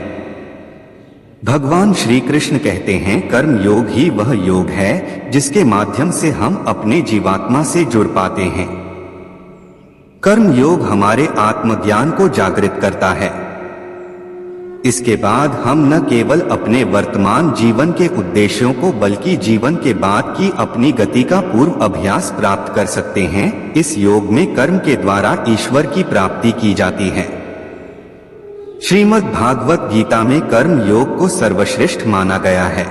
भगवान श्री कृष्ण कहते हैं कर्म योग ही वह योग है जिसके माध्यम से हम अपने जीवात्मा से जुड़ पाते हैं। कर्म योग हमारे आत्मज्ञान को जागृत करता है। इसके बाद हम न केवल अपने वर्तमान जीवन के उद्देश्यों को बल्कि जीवन के बाद की अपनी गति का पूर्व अभ्यास प्राप्त कर सकते हैं। इस योग में कर्म के द्वारा ईश्वर की प्राप्ति की जाती है। श्रीमद् भागवत गीता में कर्म योग को सर्वश्रेष्ठ माना गया है।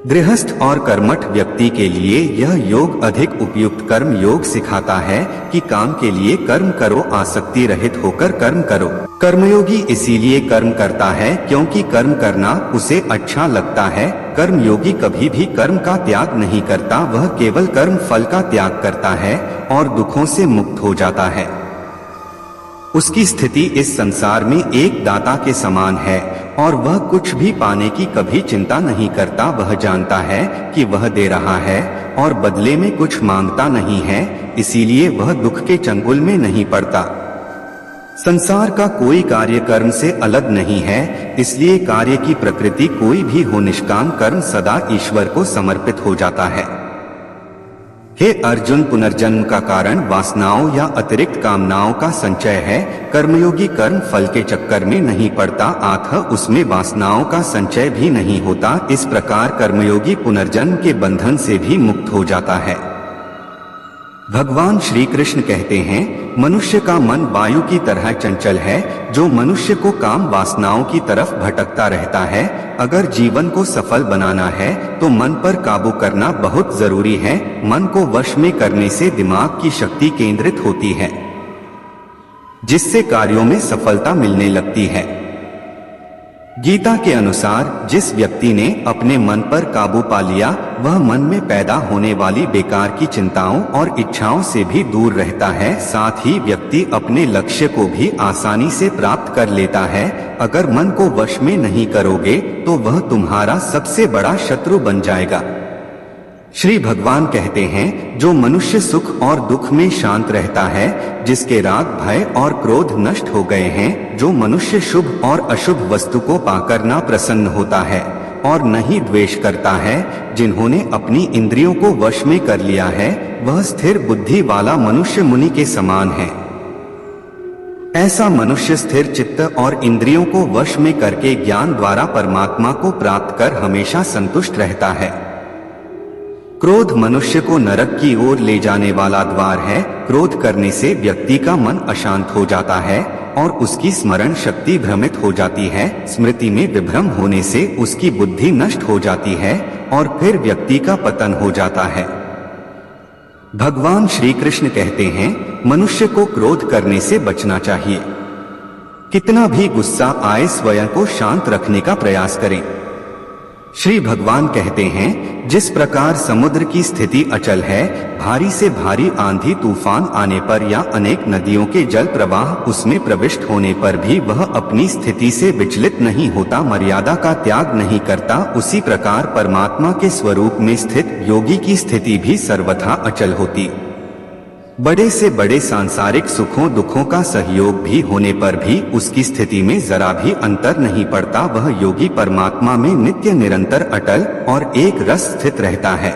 गृहस्थ और कर्मठ व्यक्ति के लिए यह योग अधिक उपयुक्त कर्म योग सिखाता है कि काम के लिए कर्म करो, आसक्ति रहित होकर कर्म करो। कर्मयोगी इसीलिए कर्म करता है क्योंकि कर्म करना उसे अच्छा लगता है। कर्मयोगी कभी भी कर्म का त्याग नहीं करता, वह केवल कर्म फल का त्याग करता है और दुखों से मुक्त हो जाता है। उसकी स्थिति इस संसार में एक दाता के समान है और वह कुछ भी पाने की कभी चिंता नहीं करता। वह जानता है कि वह दे रहा है और बदले में कुछ मांगता नहीं है, इसीलिए वह दुख के चंगुल में नहीं पड़ता। संसार का कोई कार्य कर्म से अलग नहीं है, इसलिए कार्य की प्रकृति कोई भी हो, निष्काम कर्म सदा ईश्वर को समर्पित हो जाता है। हे अर्जुन, पुनर्जन्म का कारण वासनाओं या अतिरिक्त कामनाओं का संचय है। कर्मयोगी कर्म फल के चक्कर में नहीं पड़ता, अतः उसमें वासनाओं का संचय भी नहीं होता। इस प्रकार कर्मयोगी पुनर्जन्म के बंधन से भी मुक्त हो जाता है। भगवान श्री कृष्ण कहते हैं, मनुष्य का मन वायु की तरह चंचल है, जो मनुष्य को काम वासनाओं की तरफ भटकता रहता है। अगर जीवन को सफल बनाना है तो मन पर काबू करना बहुत जरूरी है। मन को वश में करने से दिमाग की शक्ति केंद्रित होती है, जिससे कार्यों में सफलता मिलने लगती है। गीता के अनुसार जिस व्यक्ति ने अपने मन पर काबू पा लिया, वह मन में पैदा होने वाली बेकार की चिंताओं और इच्छाओं से भी दूर रहता है। साथ ही व्यक्ति अपने लक्ष्य को भी आसानी से प्राप्त कर लेता है। अगर मन को वश में नहीं करोगे तो वह तुम्हारा सबसे बड़ा शत्रु बन जाएगा। श्री भगवान कहते हैं, जो मनुष्य सुख और दुख में शांत रहता है, जिसके राग भय और क्रोध नष्ट हो गए हैं, जो मनुष्य शुभ और अशुभ वस्तु को पाकर ना प्रसन्न होता है और नहीं द्वेष करता है, जिन्होंने अपनी इंद्रियों को वश में कर लिया है, वह स्थिर बुद्धि वाला मनुष्य मुनि के समान है। ऐसा मनुष्य स्थिर चित्त और इंद्रियों को वश में करके ज्ञान द्वारा परमात्मा को प्राप्त कर हमेशा संतुष्ट रहता है। क्रोध मनुष्य को नरक की ओर ले जाने वाला द्वार है। क्रोध करने से व्यक्ति का मन अशांत हो जाता है और उसकी स्मरण शक्ति भ्रमित हो जाती है। स्मृति में विभ्रम होने से उसकी बुद्धि नष्ट हो जाती है और फिर व्यक्ति का पतन हो जाता है। भगवान श्री कृष्ण कहते हैं, मनुष्य को क्रोध करने से बचना चाहिए। कितना भी गुस्सा आए, स्वयं को शांत रखने का प्रयास करें। श्री भगवान कहते हैं, जिस प्रकार समुद्र की स्थिति अचल है, भारी से भारी आंधी तूफान आने पर या अनेक नदियों के जल प्रवाह उसमें प्रविष्ट होने पर भी वह अपनी स्थिति से विचलित नहीं होता, मर्यादा का त्याग नहीं करता, उसी प्रकार परमात्मा के स्वरूप में स्थित योगी की स्थिति भी सर्वथा अचल होती। बड़े से बड़े सांसारिक सुखों दुखों का सहयोग भी होने पर भी उसकी स्थिति में जरा भी अंतर नहीं पड़ता। वह योगी परमात्मा में नित्य निरंतर अटल और एक रस स्थित रहता है।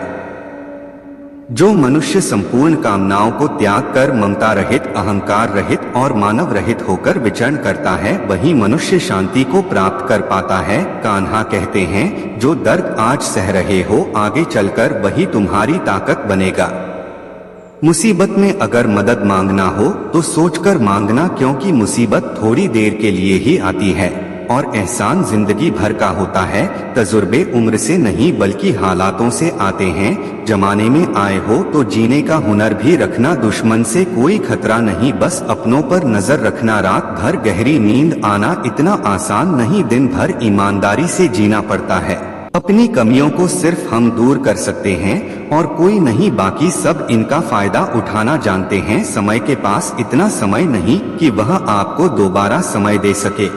जो मनुष्य संपूर्ण कामनाओं को त्याग कर ममता रहित, अहंकार रहित और मानव रहित होकर विचरण करता है, वही मनुष्य शांति को प्राप्त कर पाता है। कान्हा कहते हैं, जो दर्द आज सह रहे हो, आगे चलकर वही तुम्हारी ताकत बनेगा। मुसीबत में अगर मदद मांगना हो तो सोचकर मांगना, क्योंकि मुसीबत थोड़ी देर के लिए ही आती है और एहसान जिंदगी भर का होता है। तजुर्बे उम्र से नहीं बल्कि हालातों से आते हैं। जमाने में आए हो तो जीने का हुनर भी रखना, दुश्मन से कोई खतरा नहीं, बस अपनों पर नजर रखना। रात भर गहरी नींद आना इतना आसान नहीं, दिन भर ईमानदारी से जीना पड़ता है। अपनी कमियों को सिर्फ हम दूर कर सकते हैं और कोई नहीं, बाकी सब इनका फायदा उठाना जानते हैं। समय के पास इतना समय नहीं कि वह आपको दोबारा समय दे सके।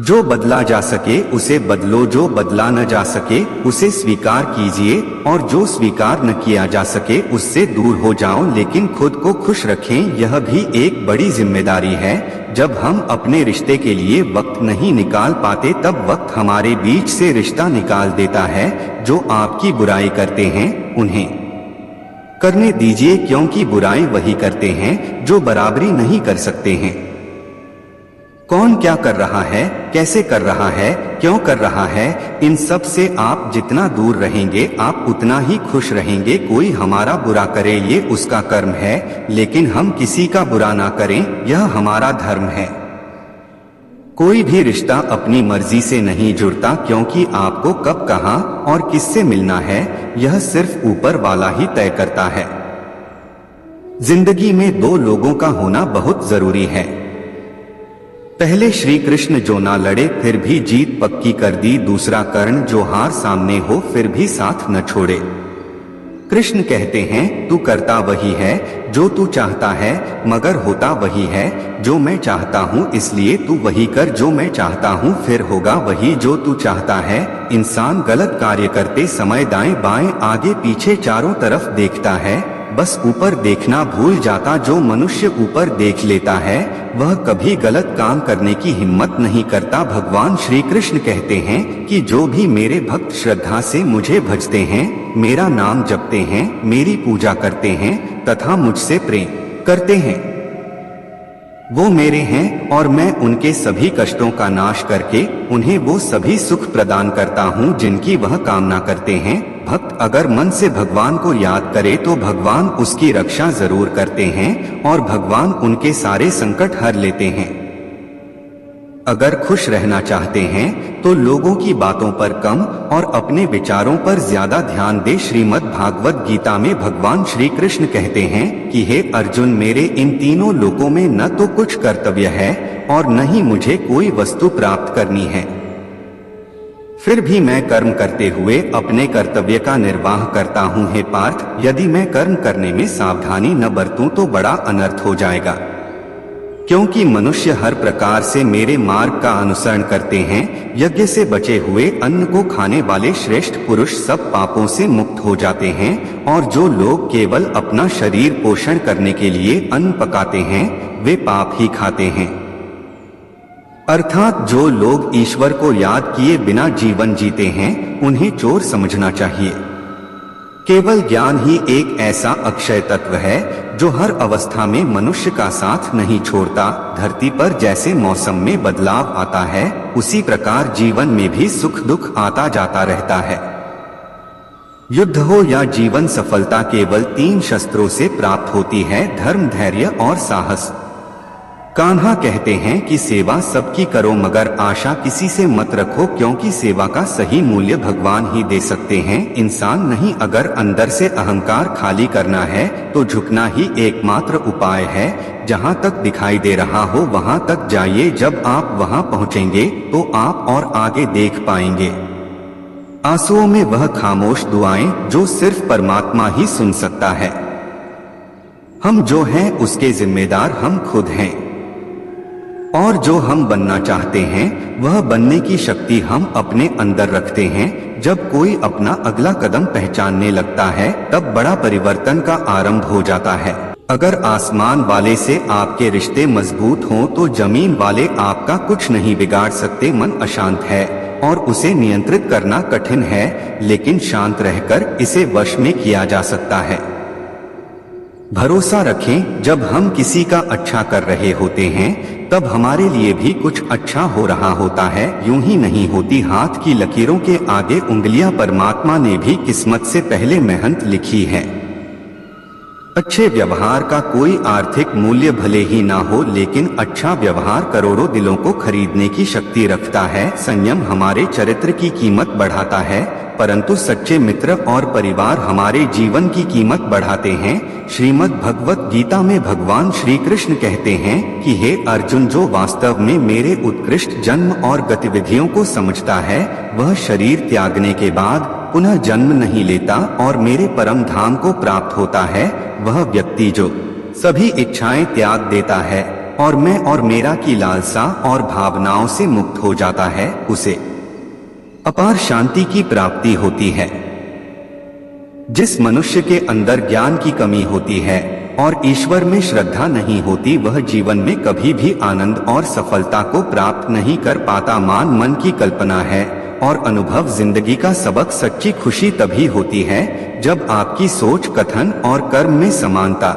जो बदला जा सके उसे बदलो, जो बदला न जा सके उसे स्वीकार कीजिए और जो स्वीकार न किया जा सके उससे दूर हो जाओ। लेकिन खुद को खुश रखें, यह भी एक बड़ी जिम्मेदारी है। जब हम अपने रिश्ते के लिए वक्त नहीं निकाल पाते, तब वक्त हमारे बीच से रिश्ता निकाल देता है। जो आपकी बुराई करते हैं उन्हें करने दीजिए, क्योंकि बुराई वही करते हैं जो बराबरी नहीं कर सकते हैं। कौन क्या कर रहा है, कैसे कर रहा है, क्यों कर रहा है, इन सब से आप जितना दूर रहेंगे आप उतना ही खुश रहेंगे। कोई हमारा बुरा करे ये उसका कर्म है, लेकिन हम किसी का बुरा ना करें यह हमारा धर्म है। कोई भी रिश्ता अपनी मर्जी से नहीं जुड़ता, क्योंकि आपको कब कहां और किससे मिलना है यह सिर्फ ऊपर वाला ही तय करता है। जिंदगी में दो लोगों का होना बहुत जरूरी है। पहले श्री कृष्ण जो ना लड़े फिर भी जीत पक्की कर दी, दूसरा कर्ण जो हार सामने हो फिर भी साथ न छोड़े। कृष्ण कहते हैं, तू करता वही है जो तू चाहता है, मगर होता वही है जो मैं चाहता हूँ, इसलिए तू वही कर जो मैं चाहता हूँ, फिर होगा वही जो तू चाहता है। इंसान गलत कार्य करते समय दाएं बाएं आगे पीछे चारों तरफ देखता है, बस ऊपर देखना भूल जाता। जो मनुष्य ऊपर देख लेता है वह कभी गलत काम करने की हिम्मत नहीं करता। भगवान श्री कृष्ण कहते हैं कि जो भी मेरे भक्त श्रद्धा से मुझे भजते हैं, मेरा नाम जपते हैं, मेरी पूजा करते हैं तथा मुझसे प्रेम करते हैं, वो मेरे हैं और मैं उनके सभी कष्टों का नाश करके उन्हें वो सभी सुख प्रदान करता हूँ जिनकी वह कामना करते हैं। भक्त अगर मन से भगवान को याद करे तो भगवान उसकी रक्षा जरूर करते हैं और भगवान उनके सारे संकट हर लेते हैं। अगर खुश रहना चाहते हैं तो लोगों की बातों पर कम और अपने विचारों पर ज्यादा ध्यान दे। श्रीमद् भागवत गीता में भगवान श्री कृष्ण कहते हैं कि हे अर्जुन, मेरे इन तीनों लोकों में न तो कुछ कर्तव्य है और न ही मुझे कोई वस्तु प्राप्त करनी है, फिर भी मैं कर्म करते हुए अपने कर्तव्य का निर्वाह करता हूँ। हे पार्थ, यदि मैं कर्म करने में सावधानी न बरतूं तो बड़ा अनर्थ हो जाएगा, क्योंकि मनुष्य हर प्रकार से मेरे मार्ग का अनुसरण करते हैं। यज्ञ से बचे हुए अन्न को खाने वाले श्रेष्ठ पुरुष सब पापों से मुक्त हो जाते हैं, और जो लोग केवल अपना शरीर पोषण करने के लिए अन्न पकाते हैं वे पाप ही खाते हैं। अर्थात जो लोग ईश्वर को याद किए बिना जीवन जीते हैं उन्हें चोर समझना चाहिए। केवल ज्ञान ही एक ऐसा अक्षय तत्व है जो हर अवस्था में मनुष्य का साथ नहीं छोड़ता। धरती पर जैसे मौसम में बदलाव आता है उसी प्रकार जीवन में भी सुख दुख आता जाता रहता है। युद्ध हो या जीवन, सफलता केवल 3 शस्त्रों से प्राप्त होती है, धर्म, धैर्य और साहस। कान्हा कहते हैं कि सेवा सबकी करो मगर आशा किसी से मत रखो, क्योंकि सेवा का सही मूल्य भगवान ही दे सकते हैं, इंसान नहीं। अगर अंदर से अहंकार खाली करना है तो झुकना ही एकमात्र उपाय है। जहाँ तक दिखाई दे रहा हो वहाँ तक जाइए, जब आप वहाँ पहुँचेंगे तो आप और आगे देख पाएंगे। आंसुओं में वह खामोश दुआएं जो सिर्फ परमात्मा ही सुन सकता है। हम जो हैं उसके जिम्मेदार हम खुद हैं, और जो हम बनना चाहते हैं वह बनने की शक्ति हम अपने अंदर रखते हैं। जब कोई अपना अगला कदम पहचानने लगता है तब बड़ा परिवर्तन का आरंभ हो जाता है। अगर आसमान वाले से आपके रिश्ते मजबूत हों तो जमीन वाले आपका कुछ नहीं बिगाड़ सकते। मन अशांत है और उसे नियंत्रित करना कठिन है, लेकिन शांत रहकर इसे वश में किया जा सकता है। भरोसा रखें, जब हम किसी का अच्छा कर रहे होते हैं तब हमारे लिए भी कुछ अच्छा हो रहा होता है। यूं ही नहीं होती हाथ की लकीरों के आगे उंगलियां, परमात्मा ने भी किस्मत से पहले मेहनत लिखी है। अच्छे व्यवहार का कोई आर्थिक मूल्य भले ही ना हो, लेकिन अच्छा व्यवहार करोड़ों दिलों को खरीदने की शक्ति रखता है। संयम हमारे चरित्र की कीमत बढ़ाता है, परंतु सच्चे मित्र और परिवार हमारे जीवन की कीमत बढ़ाते हैं। श्रीमद् भगवत गीता में भगवान श्री कृष्ण कहते हैं कि हे अर्जुन, जो वास्तव में मेरे उत्कृष्ट जन्म और गतिविधियों को समझता है वह शरीर त्यागने के बाद पुनः जन्म नहीं लेता और मेरे परम धाम को प्राप्त होता है। वह व्यक्ति जो सभी इच्छाएं त्याग देता है और मैं और मेरा की लालसा और भावनाओं से मुक्त हो जाता है, उसे अपार शांति की प्राप्ति होती है। जिस मनुष्य के अंदर ज्ञान की कमी होती है और ईश्वर में श्रद्धा नहीं होती वह जीवन में कभी भी आनंद और सफलता को प्राप्त नहीं कर पाता। मान मन की कल्पना है और अनुभव जिंदगी का सबक। सच्ची खुशी तभी होती है जब आपकी सोच, कथन और कर्म में समानता।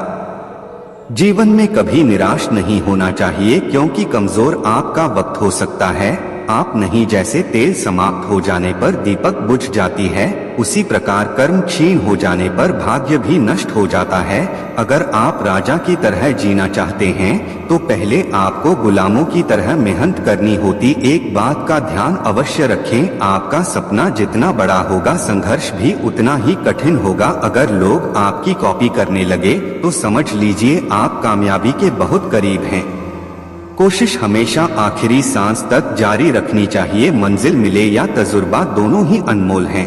जीवन में कभी निराश नहीं होना चाहिए, क्योंकि कमजोर आपका वक्त हो सकता है। आप नहीं, जैसे तेल समाप्त हो जाने पर दीपक बुझ जाती है, उसी प्रकार कर्म क्षीण हो जाने पर भाग्य भी नष्ट हो जाता है। अगर आप राजा की तरह जीना चाहते हैं तो पहले आपको गुलामों की तरह मेहनत करनी होती। एक बात का ध्यान अवश्य रखें, आपका सपना जितना बड़ा होगा संघर्ष भी उतना ही कठिन होगा। अगर लोग आपकी कॉपी करने लगे तो समझ लीजिए आप कामयाबी के बहुत करीब हैं। कोशिश हमेशा आखिरी सांस तक जारी रखनी चाहिए। मंजिल मिले या तजुर्बा, दोनों ही अनमोल हैं।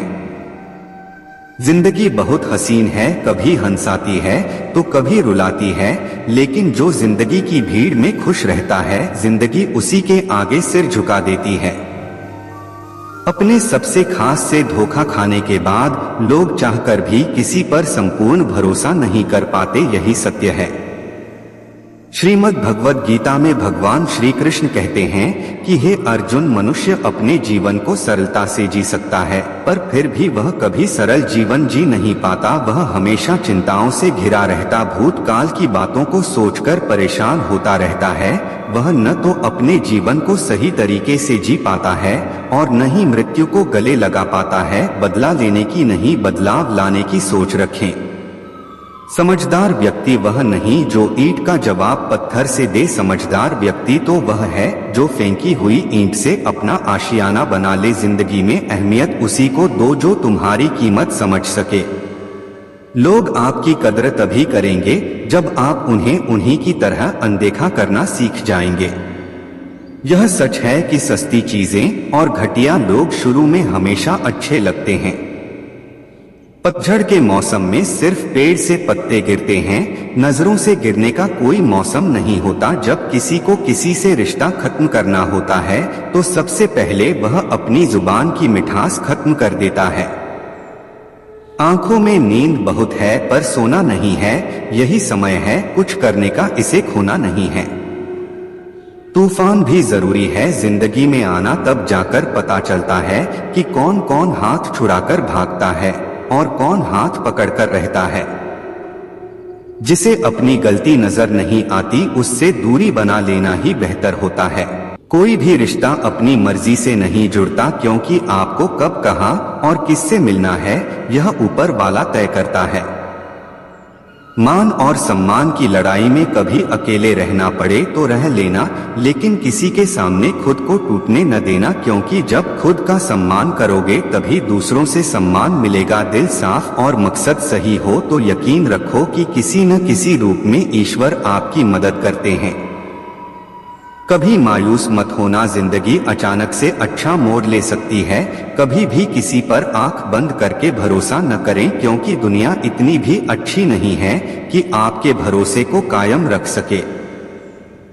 जिंदगी बहुत हसीन है, कभी हंसाती है तो कभी रुलाती है, लेकिन जो जिंदगी की भीड़ में खुश रहता है, जिंदगी उसी के आगे सिर झुका देती है। अपने सबसे खास से धोखा खाने के बाद लोग चाहकर भी किसी पर संपूर्ण भरोसा नहीं कर पाते, यही सत्य है। श्रीमद् भगवद गीता में भगवान श्री कृष्ण कहते हैं कि हे अर्जुन, मनुष्य अपने जीवन को सरलता से जी सकता है, पर फिर भी वह कभी सरल जीवन जी नहीं पाता। वह हमेशा चिंताओं से घिरा रहता, भूतकाल की बातों को सोचकर परेशान होता रहता है। वह न तो अपने जीवन को सही तरीके से जी पाता है और न ही मृत्यु को गले लगा पाता है। बदला लेने की नहीं, बदलाव लाने की सोच रखें। समझदार व्यक्ति वह नहीं जो ईंट का जवाब पत्थर से दे, समझदार व्यक्ति तो वह है जो फेंकी हुई ईंट से अपना आशियाना बना ले। जिंदगी में अहमियत उसी को दो जो तुम्हारी कीमत समझ सके। लोग आपकी कदर तभी करेंगे जब आप उन्हें उन्हीं की तरह अनदेखा करना सीख जाएंगे। यह सच है कि सस्ती चीजें और घटिया लोग शुरू में हमेशा अच्छे लगते हैं। पतझड़ के मौसम में सिर्फ पेड़ से पत्ते गिरते हैं, नजरों से गिरने का कोई मौसम नहीं होता। जब किसी को किसी से रिश्ता खत्म करना होता है तो सबसे पहले वह अपनी जुबान की मिठास खत्म कर देता है। आंखों में नींद बहुत है पर सोना नहीं है, यही समय है कुछ करने का, इसे खोना नहीं है। तूफान भी जरूरी है जिंदगी में आना, तब जाकर पता चलता है कि कौन कौन हाथ छुड़ाकर भागता है और कौन हाथ पकड़कर रहता है। जिसे अपनी गलती नजर नहीं आती उससे दूरी बना लेना ही बेहतर होता है। कोई भी रिश्ता अपनी मर्जी से नहीं जुड़ता, क्योंकि आपको कब, कहां और किससे मिलना है यह ऊपर वाला तय करता है। मान और सम्मान की लड़ाई में कभी अकेले रहना पड़े तो रह लेना, लेकिन किसी के सामने खुद को टूटने न देना, क्योंकि जब खुद का सम्मान करोगे तभी दूसरों से सम्मान मिलेगा। दिल साफ और मकसद सही हो तो यकीन रखो कि किसी न किसी रूप में ईश्वर आपकी मदद करते हैं। कभी मायूस मत होना, जिंदगी अचानक से अच्छा मोड़ ले सकती है। कभी भी किसी पर आंख बंद करके भरोसा न करें, क्योंकि दुनिया इतनी भी अच्छी नहीं है कि आपके भरोसे को कायम रख सके।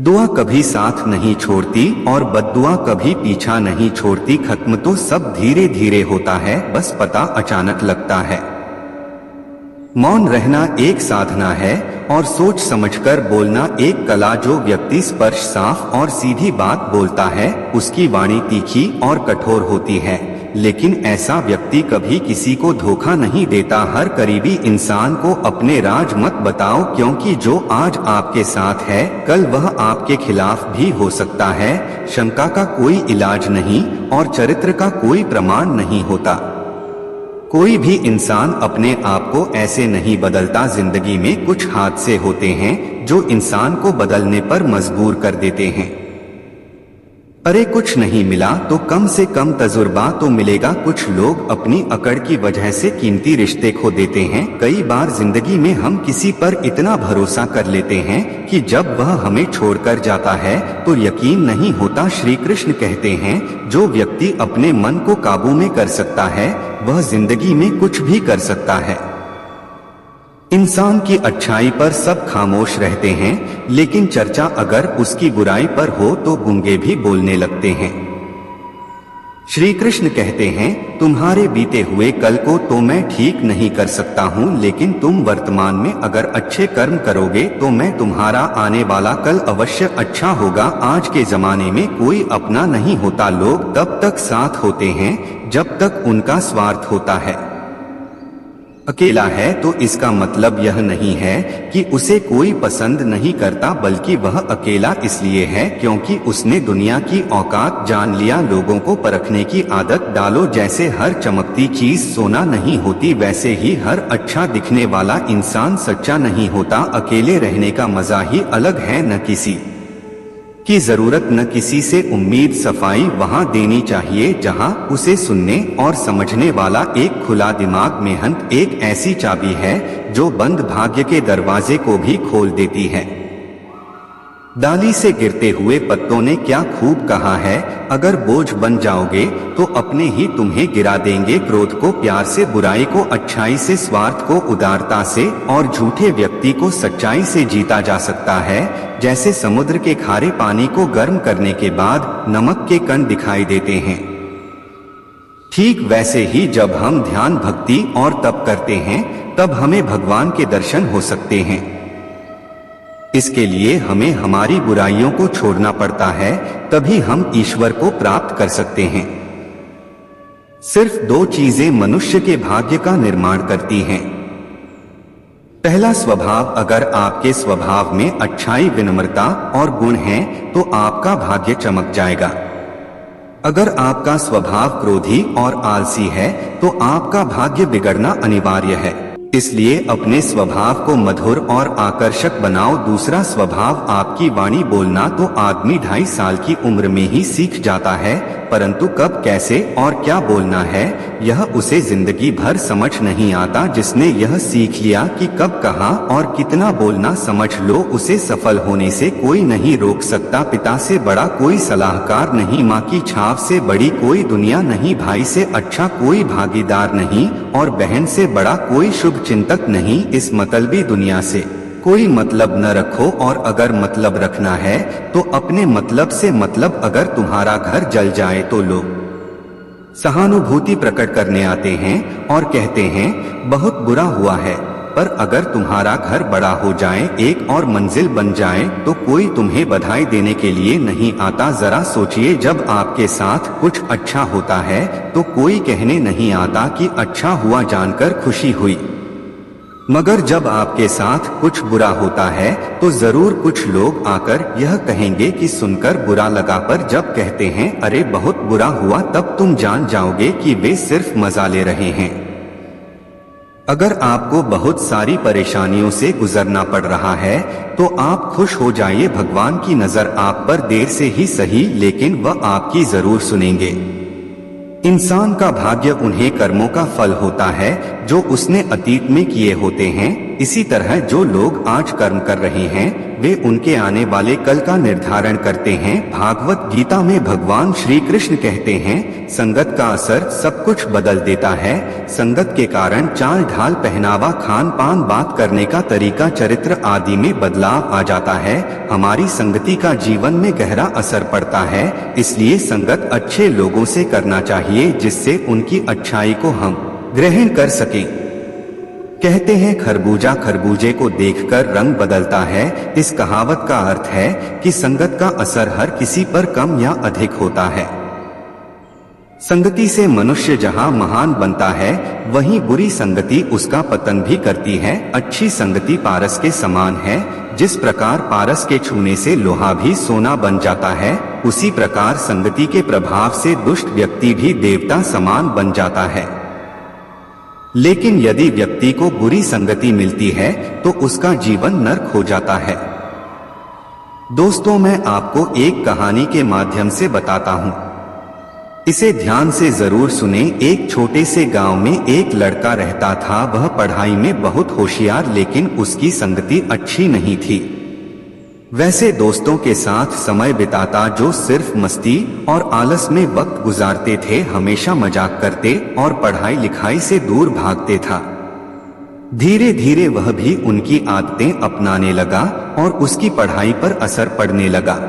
दुआ कभी साथ नहीं छोड़ती और बद्दुआ कभी पीछा नहीं छोड़ती। खत्म तो सब धीरे धीरे होता है, बस पता अचानक लगता है। मौन रहना एक साधना है और सोच समझकर बोलना एक कला। जो व्यक्ति स्पर्श साफ और सीधी बात बोलता है उसकी वाणी तीखी और कठोर होती है, लेकिन ऐसा व्यक्ति कभी किसी को धोखा नहीं देता। हर करीबी इंसान को अपने राज मत बताओ, क्योंकि जो आज आपके साथ है कल वह आपके खिलाफ भी हो सकता है। शंका का कोई इलाज नहीं और चरित्र का कोई प्रमाण नहीं होता। कोई भी इंसान अपने आप को ऐसे नहीं बदलता। जिंदगी में कुछ हादसे होते हैं जो इंसान को बदलने पर मजबूर कर देते हैं। अरे कुछ नहीं मिला तो कम से कम तजुर्बा तो मिलेगा। कुछ लोग अपनी अकड़ की वजह से कीमती रिश्ते खो देते हैं। कई बार जिंदगी में हम किसी पर इतना भरोसा कर लेते हैं कि जब वह हमें छोड़कर जाता है तो यकीन नहीं होता। श्री कृष्ण कहते हैं, जो व्यक्ति अपने मन को काबू में कर सकता है वह जिंदगी में कुछ भी कर सकता है। इंसान की अच्छाई पर सब खामोश रहते हैं, लेकिन चर्चा अगर उसकी बुराई पर हो तो गूंगे भी बोलने लगते हैं। श्री कृष्ण कहते हैं, तुम्हारे बीते हुए कल को तो मैं ठीक नहीं कर सकता हूँ, लेकिन तुम वर्तमान में अगर अच्छे कर्म करोगे तो मैं तुम्हारा आने वाला कल अवश्य अच्छा होगा। आज के जमाने में कोई अपना नहीं होता। लोग तब तक साथ होते हैं जब तक उनका स्वार्थ होता है। अकेला है तो इसका मतलब यह नहीं है कि उसे कोई पसंद नहीं करता, बल्कि वह अकेला इसलिए है क्योंकि उसने दुनिया की औकात जान लिया। लोगों को परखने की आदत डालो। जैसे हर चमकती चीज सोना नहीं होती, वैसे ही हर अच्छा दिखने वाला इंसान सच्चा नहीं होता। अकेले रहने का मजा ही अलग है। न किसी की जरूरत न किसी से उम्मीद। सफाई वहाँ देनी चाहिए जहाँ उसे सुनने और समझने वाला एक खुला दिमाग। मेहनत एक ऐसी चाबी है जो बंद भाग्य के दरवाजे को भी खोल देती है। डाली से गिरते हुए पत्तों ने क्या खूब कहा है, अगर बोझ बन जाओगे तो अपने ही तुम्हें गिरा देंगे। क्रोध को प्यार से, बुराई को अच्छाई से, स्वार्थ को उदारता से और झूठे व्यक्ति को सच्चाई से जीता जा सकता है। जैसे समुद्र के खारे पानी को गर्म करने के बाद नमक के कण दिखाई देते हैं, ठीक वैसे ही जब हम ध्यान, भक्ति और तप करते हैं तब हमें भगवान के दर्शन हो सकते हैं। इसके लिए हमें हमारी बुराइयों को छोड़ना पड़ता है, तभी हम ईश्वर को प्राप्त कर सकते हैं। सिर्फ 2 चीजें मनुष्य के भाग्य का निर्माण करती हैं। पहला स्वभाव, अगर आपके स्वभाव में अच्छाई, विनम्रता और गुण हैं तो आपका भाग्य चमक जाएगा। अगर आपका स्वभाव क्रोधी और आलसी है तो आपका भाग्य बिगड़ना अनिवार्य है। इसलिए अपने स्वभाव को मधुर और आकर्षक बनाओ। दूसरा स्वभाव, आपकी वाणी, बोलना तो आदमी 2.5 साल की उम्र में ही सीख जाता है, परंतु कब, कैसे और क्या बोलना है यह उसे जिंदगी भर समझ नहीं आता। जिसने यह सीख लिया कि कब, कहाँ और कितना बोलना, समझ लो उसे सफल होने से कोई नहीं रोक सकता। पिता से बड़ा कोई सलाहकार नहीं, माँ की छाप से बड़ी कोई दुनिया नहीं, भाई से अच्छा कोई भागीदार नहीं और बहन से बड़ा कोई शुभ चिंतक नहीं। इस मतलबी दुनिया से कोई मतलब न रखो, और अगर मतलब रखना है तो अपने मतलब से मतलब। अगर तुम्हारा घर जल जाए तो लोग सहानुभूति प्रकट करने आते हैं और कहते हैं बहुत बुरा हुआ है, पर अगर तुम्हारा घर बड़ा हो जाए, एक और मंजिल बन जाए तो कोई तुम्हें बधाई देने के लिए नहीं आता। जरा सोचिए, जब आपके साथ कुछ अच्छा होता है तो कोई कहने नहीं आता कि अच्छा हुआ, जानकर खुशी हुई, मगर जब आपके साथ कुछ बुरा होता है तो जरूर कुछ लोग आकर यह कहेंगे कि सुनकर बुरा लगा, पर जब कहते हैं अरे बहुत बुरा हुआ, तब तुम जान जाओगे कि वे सिर्फ मजा ले रहे हैं। अगर आपको बहुत सारी परेशानियों से गुजरना पड़ रहा है तो आप खुश हो जाइए, भगवान की नजर आप पर देर से ही सही लेकिन वह आपकी जरूर सुनेंगे। इंसान का भाग्य उन्हें कर्मों का फल होता है जो उसने अतीत में किए होते हैं। इसी तरह जो लोग आज कर्म कर रहे हैं वे उनके आने वाले कल का निर्धारण करते हैं। भागवत गीता में भगवान श्री कृष्ण कहते हैं, संगत का असर सब कुछ बदल देता है। संगत के कारण चाल ढाल, पहनावा, खान पान, बात करने का तरीका, चरित्र आदि में बदलाव आ जाता है। हमारी संगति का जीवन में गहरा असर पड़ता है, इसलिए संगत अच्छे लोगों से करना चाहिए जिससे उनकी अच्छाई को हम ग्रहण कर सकें। कहते हैं खरबूजा खरबूजे को देखकर रंग बदलता है। इस कहावत का अर्थ है कि संगत का असर हर किसी पर कम या अधिक होता है। संगति से मनुष्य जहां महान बनता है वहीं बुरी संगति उसका पतन भी करती है। अच्छी संगति पारस के समान है। जिस प्रकार पारस के छूने से लोहा भी सोना बन जाता है, उसी प्रकार संगति के प्रभाव से दुष्ट व्यक्ति भी देवता समान बन जाता है। लेकिन यदि व्यक्ति को बुरी संगति मिलती है तो उसका जीवन नर्क हो जाता है। दोस्तों, मैं आपको एक कहानी के माध्यम से बताता हूँ, इसे ध्यान से जरूर सुने। एक छोटे से गांव में एक लड़का रहता था। वह पढ़ाई में बहुत होशियार लेकिन उसकी संगति अच्छी नहीं थी। वैसे दोस्तों के साथ समय बिताता जो सिर्फ मस्ती और आलस में वक्त गुजारते थे, हमेशा मजाक करते और पढ़ाई लिखाई से दूर भागते था। धीरे धीरे वह भी उनकी आदतें अपनाने लगा और उसकी पढ़ाई पर असर पड़ने लगा।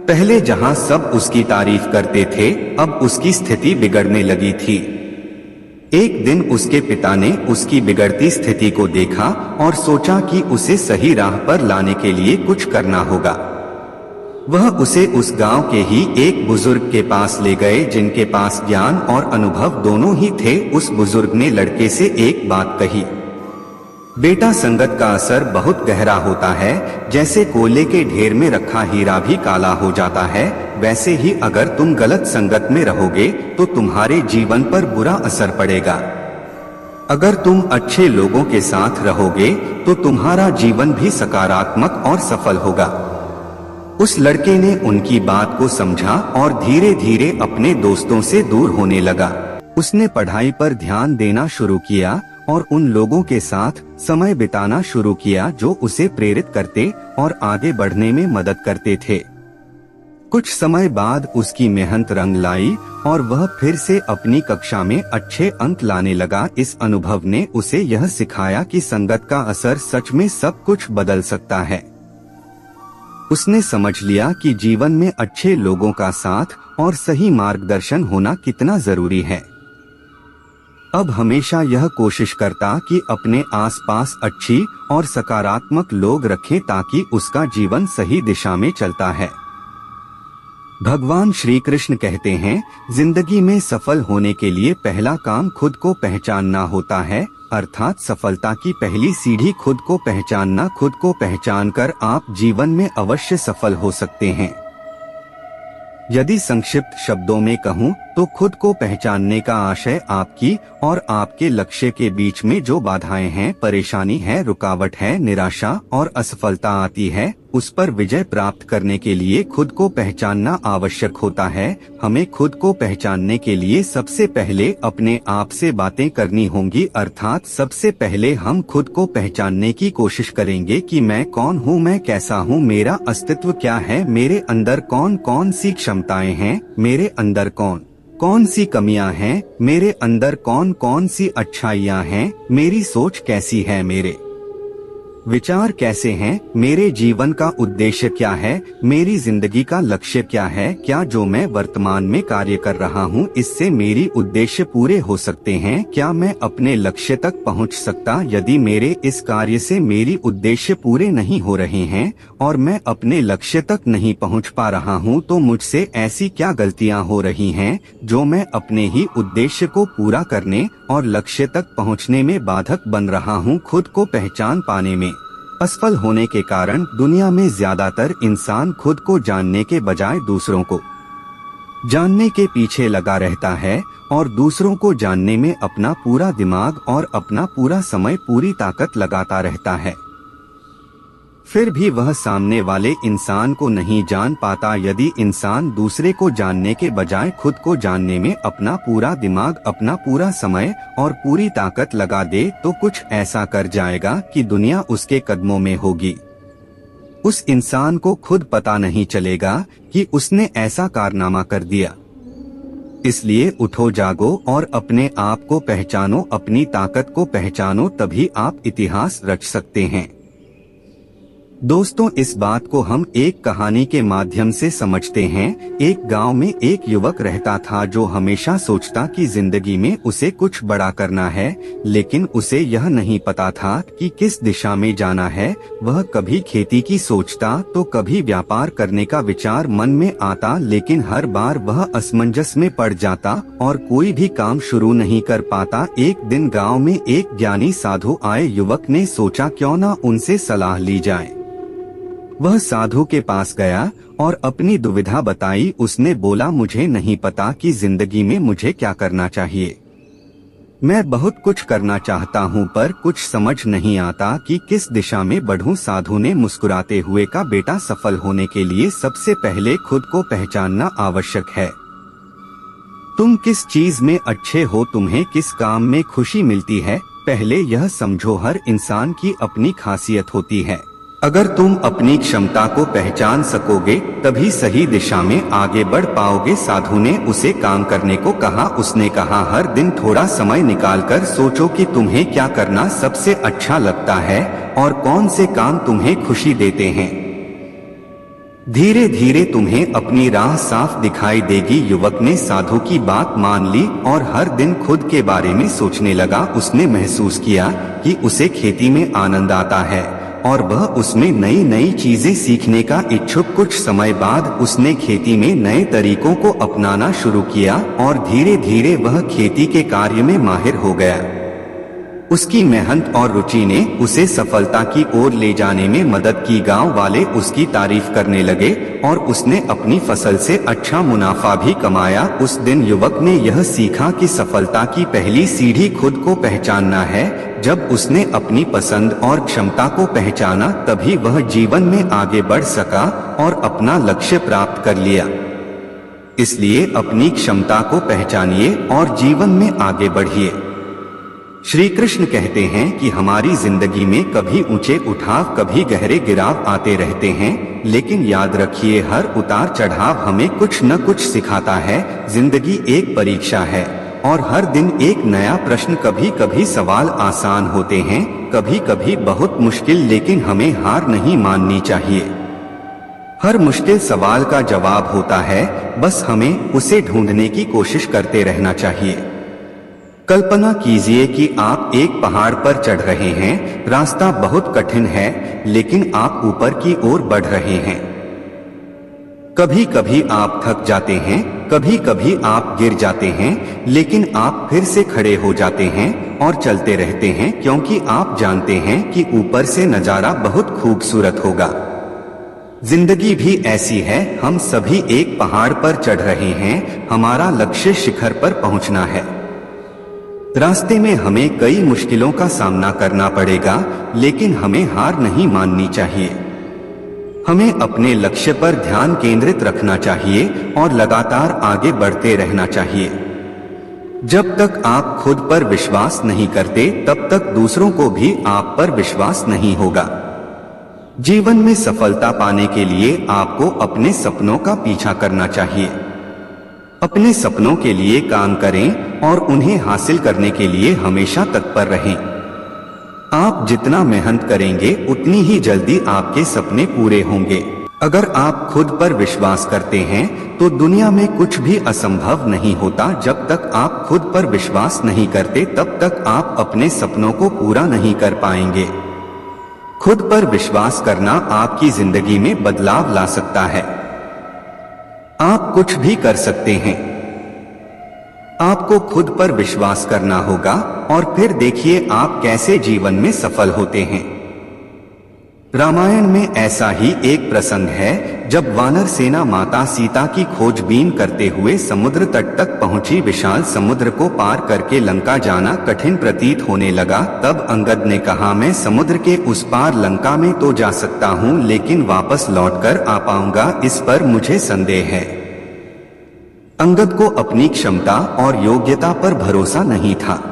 पहले जहां सब उसकी तारीफ करते थे, अब उसकी स्थिति बिगड़ने लगी थी। एक दिन उसके पिता ने उसकी बिगड़ती स्थिति को देखा और सोचा कि उसे सही राह पर लाने के लिए कुछ करना होगा। वह उसे उस गांव के ही एक बुजुर्ग के पास ले गए जिनके पास ज्ञान और अनुभव दोनों ही थे। उस बुजुर्ग ने लड़के से एक बात कही, बेटा, संगत का असर बहुत गहरा होता है। जैसे कोयले के ढेर में रखा हीरा भी काला हो जाता है, वैसे ही अगर तुम गलत संगत में रहोगे तो तुम्हारे जीवन पर बुरा असर पड़ेगा। अगर तुम अच्छे लोगों के साथ रहोगे तो तुम्हारा जीवन भी सकारात्मक और सफल होगा। उस लड़के ने उनकी बात को समझा और धीरे धीरे अपने दोस्तों से दूर होने लगा। उसने पढ़ाई पर ध्यान देना शुरू किया और उन लोगों के साथ समय बिताना शुरू किया जो उसे प्रेरित करते और आगे बढ़ने में मदद करते थे। कुछ समय बाद उसकी मेहनत रंग लाई और वह फिर से अपनी कक्षा में अच्छे अंक लाने लगा। इस अनुभव ने उसे यह सिखाया कि संगत का असर सच में सब कुछ बदल सकता है। उसने समझ लिया कि जीवन में अच्छे लोगों का साथ और सही मार्गदर्शन होना कितना जरूरी है। अब हमेशा यह कोशिश करता कि अपने आसपास अच्छी और सकारात्मक लोग रखे ताकि उसका जीवन सही दिशा में चलता है। भगवान श्री कृष्ण कहते हैं, जिंदगी में सफल होने के लिए पहला काम खुद को पहचानना होता है, अर्थात सफलता की पहली सीढ़ी खुद को पहचानना। खुद को पहचानकर आप जीवन में अवश्य सफल हो सकते हैं। यदि संक्षिप्त शब्दों में कहूँ तो खुद को पहचानने का आशय आपकी और आपके लक्ष्य के बीच में जो बाधाएं हैं, परेशानी है, रुकावट है, निराशा और असफलता आती है, उस पर विजय प्राप्त करने के लिए खुद को पहचानना आवश्यक होता है। हमें खुद को पहचानने के लिए सबसे पहले अपने आप से बातें करनी होंगी, अर्थात सबसे पहले हम खुद को पहचानने की कोशिश करेंगे कि मैं कौन हूँ, मैं कैसा हूँ, मेरा अस्तित्व क्या है, मेरे अंदर कौन कौन सी क्षमताएं हैं, मेरे अंदर कौन कौन सी कमियां हैं, मेरे अंदर कौन कौन सी अच्छाइयां हैं, मेरी सोच कैसी है, मेरे विचार कैसे हैं, मेरे जीवन का उद्देश्य क्या है, मेरी जिंदगी का लक्ष्य क्या है, क्या जो मैं वर्तमान में कार्य कर रहा हूँ इससे मेरी उद्देश्य पूरे हो सकते हैं, क्या मैं अपने लक्ष्य तक पहुँच सकता, यदि मेरे इस कार्य से मेरी उद्देश्य पूरे नहीं हो रहे हैं और मैं अपने लक्ष्य तक नहीं पहुँच पा रहा हूँ तो मुझसे ऐसी क्या गलतियाँ हो रही हैं जो मैं अपने ही उद्देश्य को पूरा करने और लक्ष्य तक पहुँचने में बाधक बन रहा हूँ। खुद को पहचान पाने में असफल होने के कारण दुनिया में ज्यादातर इंसान खुद को जानने के बजाय दूसरों को जानने के पीछे लगा रहता है और दूसरों को जानने में अपना पूरा दिमाग और अपना पूरा समय, पूरी ताकत लगाता रहता है। फिर भी वह सामने वाले इंसान को नहीं जान पाता। यदि इंसान दूसरे को जानने के बजाय खुद को जानने में अपना पूरा दिमाग, अपना पूरा समय और पूरी ताकत लगा दे तो कुछ ऐसा कर जाएगा कि दुनिया उसके कदमों में होगी। उस इंसान को खुद पता नहीं चलेगा कि उसने ऐसा कारनामा कर दिया। इसलिए उठो, जागो और अपने आप को पहचानो, अपनी ताकत को पहचानो, तभी आप इतिहास रच सकते हैं। दोस्तों, इस बात को हम एक कहानी के माध्यम से समझते हैं। एक गांव में एक युवक रहता था जो हमेशा सोचता कि जिंदगी में उसे कुछ बड़ा करना है, लेकिन उसे यह नहीं पता था कि किस दिशा में जाना है। वह कभी खेती की सोचता तो कभी व्यापार करने का विचार मन में आता, लेकिन हर बार वह असमंजस में पड़ जाता और कोई भी काम शुरू नहीं कर पाता। एक दिन गाँव में एक ज्ञानी साधु आए। युवक ने सोचा क्यों न उनसे सलाह ली जाए। वह साधु के पास गया और अपनी दुविधा बताई। उसने बोला, मुझे नहीं पता कि जिंदगी में मुझे क्या करना चाहिए। मैं बहुत कुछ करना चाहता हूँ पर कुछ समझ नहीं आता कि किस दिशा में बढ़ूं। साधु ने मुस्कुराते हुए कहा, बेटा, सफल होने के लिए सबसे पहले खुद को पहचानना आवश्यक है। तुम किस चीज में अच्छे हो, तुम्हें किस काम में खुशी मिलती है, पहले यह समझो। हर इंसान की अपनी खासियत होती है। अगर तुम अपनी क्षमता को पहचान सकोगे तभी सही दिशा में आगे बढ़ पाओगे। साधु ने उसे काम करने को कहा। उसने कहा, हर दिन थोड़ा समय निकालकर सोचो कि तुम्हें क्या करना सबसे अच्छा लगता है और कौन से काम तुम्हें खुशी देते हैं। धीरे धीरे तुम्हें अपनी राह साफ दिखाई देगी। युवक ने साधु की बात मान ली और हर दिन खुद के बारे में सोचने लगा। उसने महसूस किया कि उसे खेती में आनंद आता है और वह उसमें नई नई चीजें सीखने का इच्छुक। कुछ समय बाद उसने खेती में नए तरीकों को अपनाना शुरू किया और धीरे धीरे वह खेती के कार्य में माहिर हो गया। उसकी मेहनत और रुचि ने उसे सफलता की ओर ले जाने में मदद की। गांव वाले उसकी तारीफ करने लगे और उसने अपनी फसल से अच्छा मुनाफा भी कमाया। उस दिन युवक ने यह सीखा कि सफलता की पहली सीढ़ी खुद को पहचानना है। जब उसने अपनी पसंद और क्षमता को पहचाना तभी वह जीवन में आगे बढ़ सका और अपना लक्ष्य प्राप्त कर लिया। इसलिए अपनी क्षमता को पहचानिए और जीवन में आगे बढ़िए। श्री कृष्ण कहते हैं कि हमारी जिंदगी में कभी ऊंचे उठाव कभी गहरे गिराव आते रहते हैं, लेकिन याद रखिए हर उतार चढ़ाव हमें कुछ न कुछ सिखाता है। जिंदगी एक परीक्षा है और हर दिन एक नया प्रश्न। कभी कभी सवाल आसान होते हैं, कभी कभी बहुत मुश्किल, लेकिन हमें हार नहीं माननी चाहिए। हर मुश्किल सवाल का जवाब होता है, बस हमें उसे ढूंढने की कोशिश करते रहना चाहिए। कल्पना कीजिए कि आप एक पहाड़ पर चढ़ रहे हैं, रास्ता बहुत कठिन है, लेकिन आप ऊपर की ओर बढ़ रहे हैं। कभी कभी आप थक जाते हैं, कभी कभी आप गिर जाते हैं, लेकिन आप फिर से खड़े हो जाते हैं और चलते रहते हैं, क्योंकि आप जानते हैं कि ऊपर से नजारा बहुत खूबसूरत होगा। जिंदगी भी ऐसी है, हम सभी एक पहाड़ पर चढ़ रहे हैं, हमारा लक्ष्य शिखर पर पहुंचना है। रास्ते में हमें कई मुश्किलों का सामना करना पड़ेगा, लेकिन हमें हार नहीं माननी चाहिए। हमें अपने लक्ष्य पर ध्यान केंद्रित रखना चाहिए और लगातार आगे बढ़ते रहना चाहिए। जब तक आप खुद पर विश्वास नहीं करते, तब तक दूसरों को भी आप पर विश्वास नहीं होगा। जीवन में सफलता पाने के लिए आपको अपने सपनों का पीछा करना चाहिए। अपने सपनों के लिए काम करें और उन्हें हासिल करने के लिए हमेशा तत्पर रहें। आप जितना मेहनत करेंगे, उतनी ही जल्दी आपके सपने पूरे होंगे। अगर आप खुद पर विश्वास करते हैं, तो दुनिया में कुछ भी असंभव नहीं होता। जब तक आप खुद पर विश्वास नहीं करते, तब तक आप अपने सपनों को पूरा नहीं कर पाएंगे। खुद पर विश्वास करना आपकी जिंदगी में बदलाव ला सकता है। आप कुछ भी कर सकते हैं। आपको खुद पर विश्वास करना होगा और फिर देखिए आप कैसे जीवन में सफल होते हैं। रामायण में ऐसा ही एक प्रसंग है, जब वानर सेना माता सीता की खोजबीन करते हुए समुद्र तट तक पहुंची। विशाल समुद्र को पार करके लंका जाना कठिन प्रतीत होने लगा। तब अंगद ने कहा, मैं समुद्र के उस पार लंका में तो जा सकता हूं, लेकिन वापस लौटकर आ पाऊंगा, इस पर मुझे संदेह है। अंगद को अपनी क्षमता और योग्यता पर भरोसा नहीं था।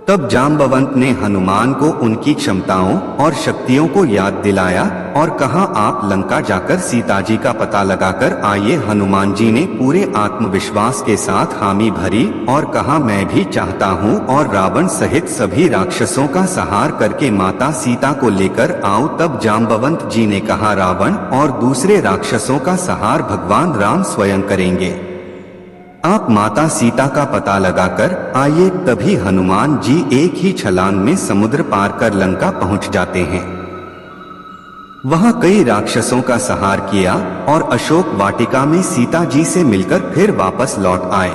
तब जांबवंत ने हनुमान को उनकी क्षमताओं और शक्तियों को याद दिलाया और कहा, आप लंका जाकर सीता जी का पता लगाकर आइए। हनुमान जी ने पूरे आत्मविश्वास के साथ हामी भरी और कहा, मैं भी चाहता हूँ और रावण सहित सभी राक्षसों का संहार करके माता सीता को लेकर आऊं। तब जांबवंत जी ने कहा, रावण और दूसरे राक्षसों का संहार भगवान राम स्वयं करेंगे, आप माता सीता का पता लगाकर आइए। तभी हनुमान जी एक ही छलांग में समुद्र पार कर लंका पहुंच जाते हैं। वहां कई राक्षसों का संहार किया और अशोक वाटिका में सीता जी से मिलकर फिर वापस लौट आए।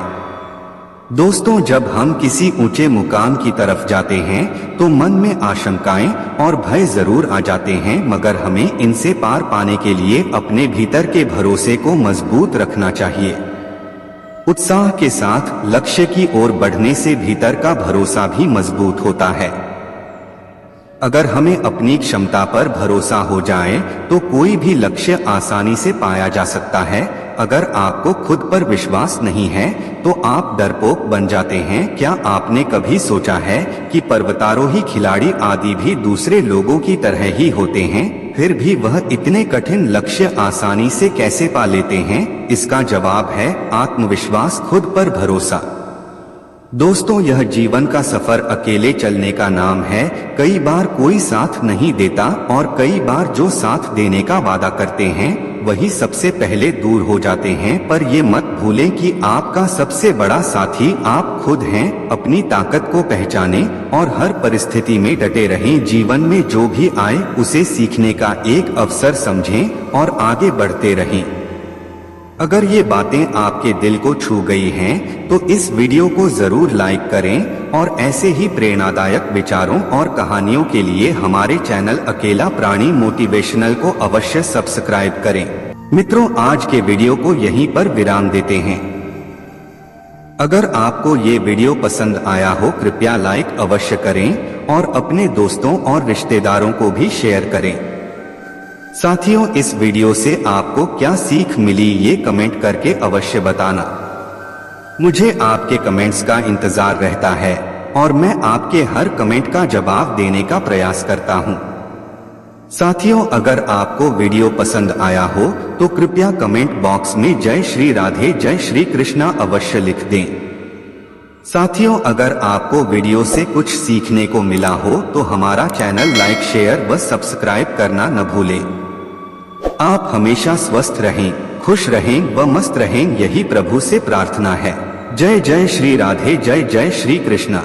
दोस्तों, जब हम किसी ऊंचे मुकाम की तरफ जाते हैं, तो मन में आशंकाएं और भय जरूर आ जाते हैं, मगर हमें इनसे पार पाने के लिए अपने भीतर के भरोसे को मजबूत रखना चाहिए। उत्साह के साथ लक्ष्य की ओर बढ़ने से भीतर का भरोसा भी मजबूत होता है। अगर हमें अपनी क्षमता पर भरोसा हो जाए, तो कोई भी लक्ष्य आसानी से पाया जा सकता है। अगर आपको खुद पर विश्वास नहीं है, तो आप डरपोक बन जाते हैं। क्या आपने कभी सोचा है कि पर्वतारोही खिलाड़ी आदि भी दूसरे लोगों की तरह ही होते हैं, फिर भी वह इतने कठिन लक्ष्य आसानी से कैसे पा लेते हैं? इसका जवाब है आत्मविश्वास, खुद पर भरोसा। दोस्तों, यह जीवन का सफर अकेले चलने का नाम है। कई बार कोई साथ नहीं देता और कई बार जो साथ देने का वादा करते हैं, वही सबसे पहले दूर हो जाते हैं। पर ये मत भूलें कि आपका सबसे बड़ा साथी आप खुद हैं। अपनी ताकत को पहचानें और हर परिस्थिति में डटे रहें। जीवन में जो भी आए उसे सीखने का एक अवसर समझें और आगे बढ़ते रहें। अगर ये बातें आपके दिल को छू गई हैं, तो इस वीडियो को जरूर लाइक करें और ऐसे ही प्रेरणादायक विचारों और कहानियों के लिए हमारे चैनल अकेला प्राणी मोटिवेशनल को अवश्य सब्सक्राइब करें। मित्रों, आज के वीडियो को यहीं पर विराम देते हैं। अगर आपको ये वीडियो पसंद आया हो, कृपया लाइक अवश्य करें और अपने दोस्तों और रिश्तेदारों को भी शेयर करें। साथियों, इस वीडियो से आपको क्या सीख मिली, ये कमेंट करके अवश्य बताना। मुझे आपके कमेंट्स का इंतजार रहता है। और मैं आपके हर कमेंट का जवाब देने का प्रयास करता हूं। साथियों, अगर आपको वीडियो पसंद आया हो तो कृपया कमेंट बॉक्स में जय श्री राधे जय श्री कृष्णा अवश्य लिख दें। साथियों, अगर आपको वीडियो से कुछ सीखने को मिला हो तो हमारा चैनल लाइक, शेयर व सब्सक्राइब करना न भूलें। आप हमेशा स्वस्थ रहें, खुश रहें व मस्त रहें, यही प्रभु से प्रार्थना है। जय जय श्री राधे जय जय श्री कृष्णा।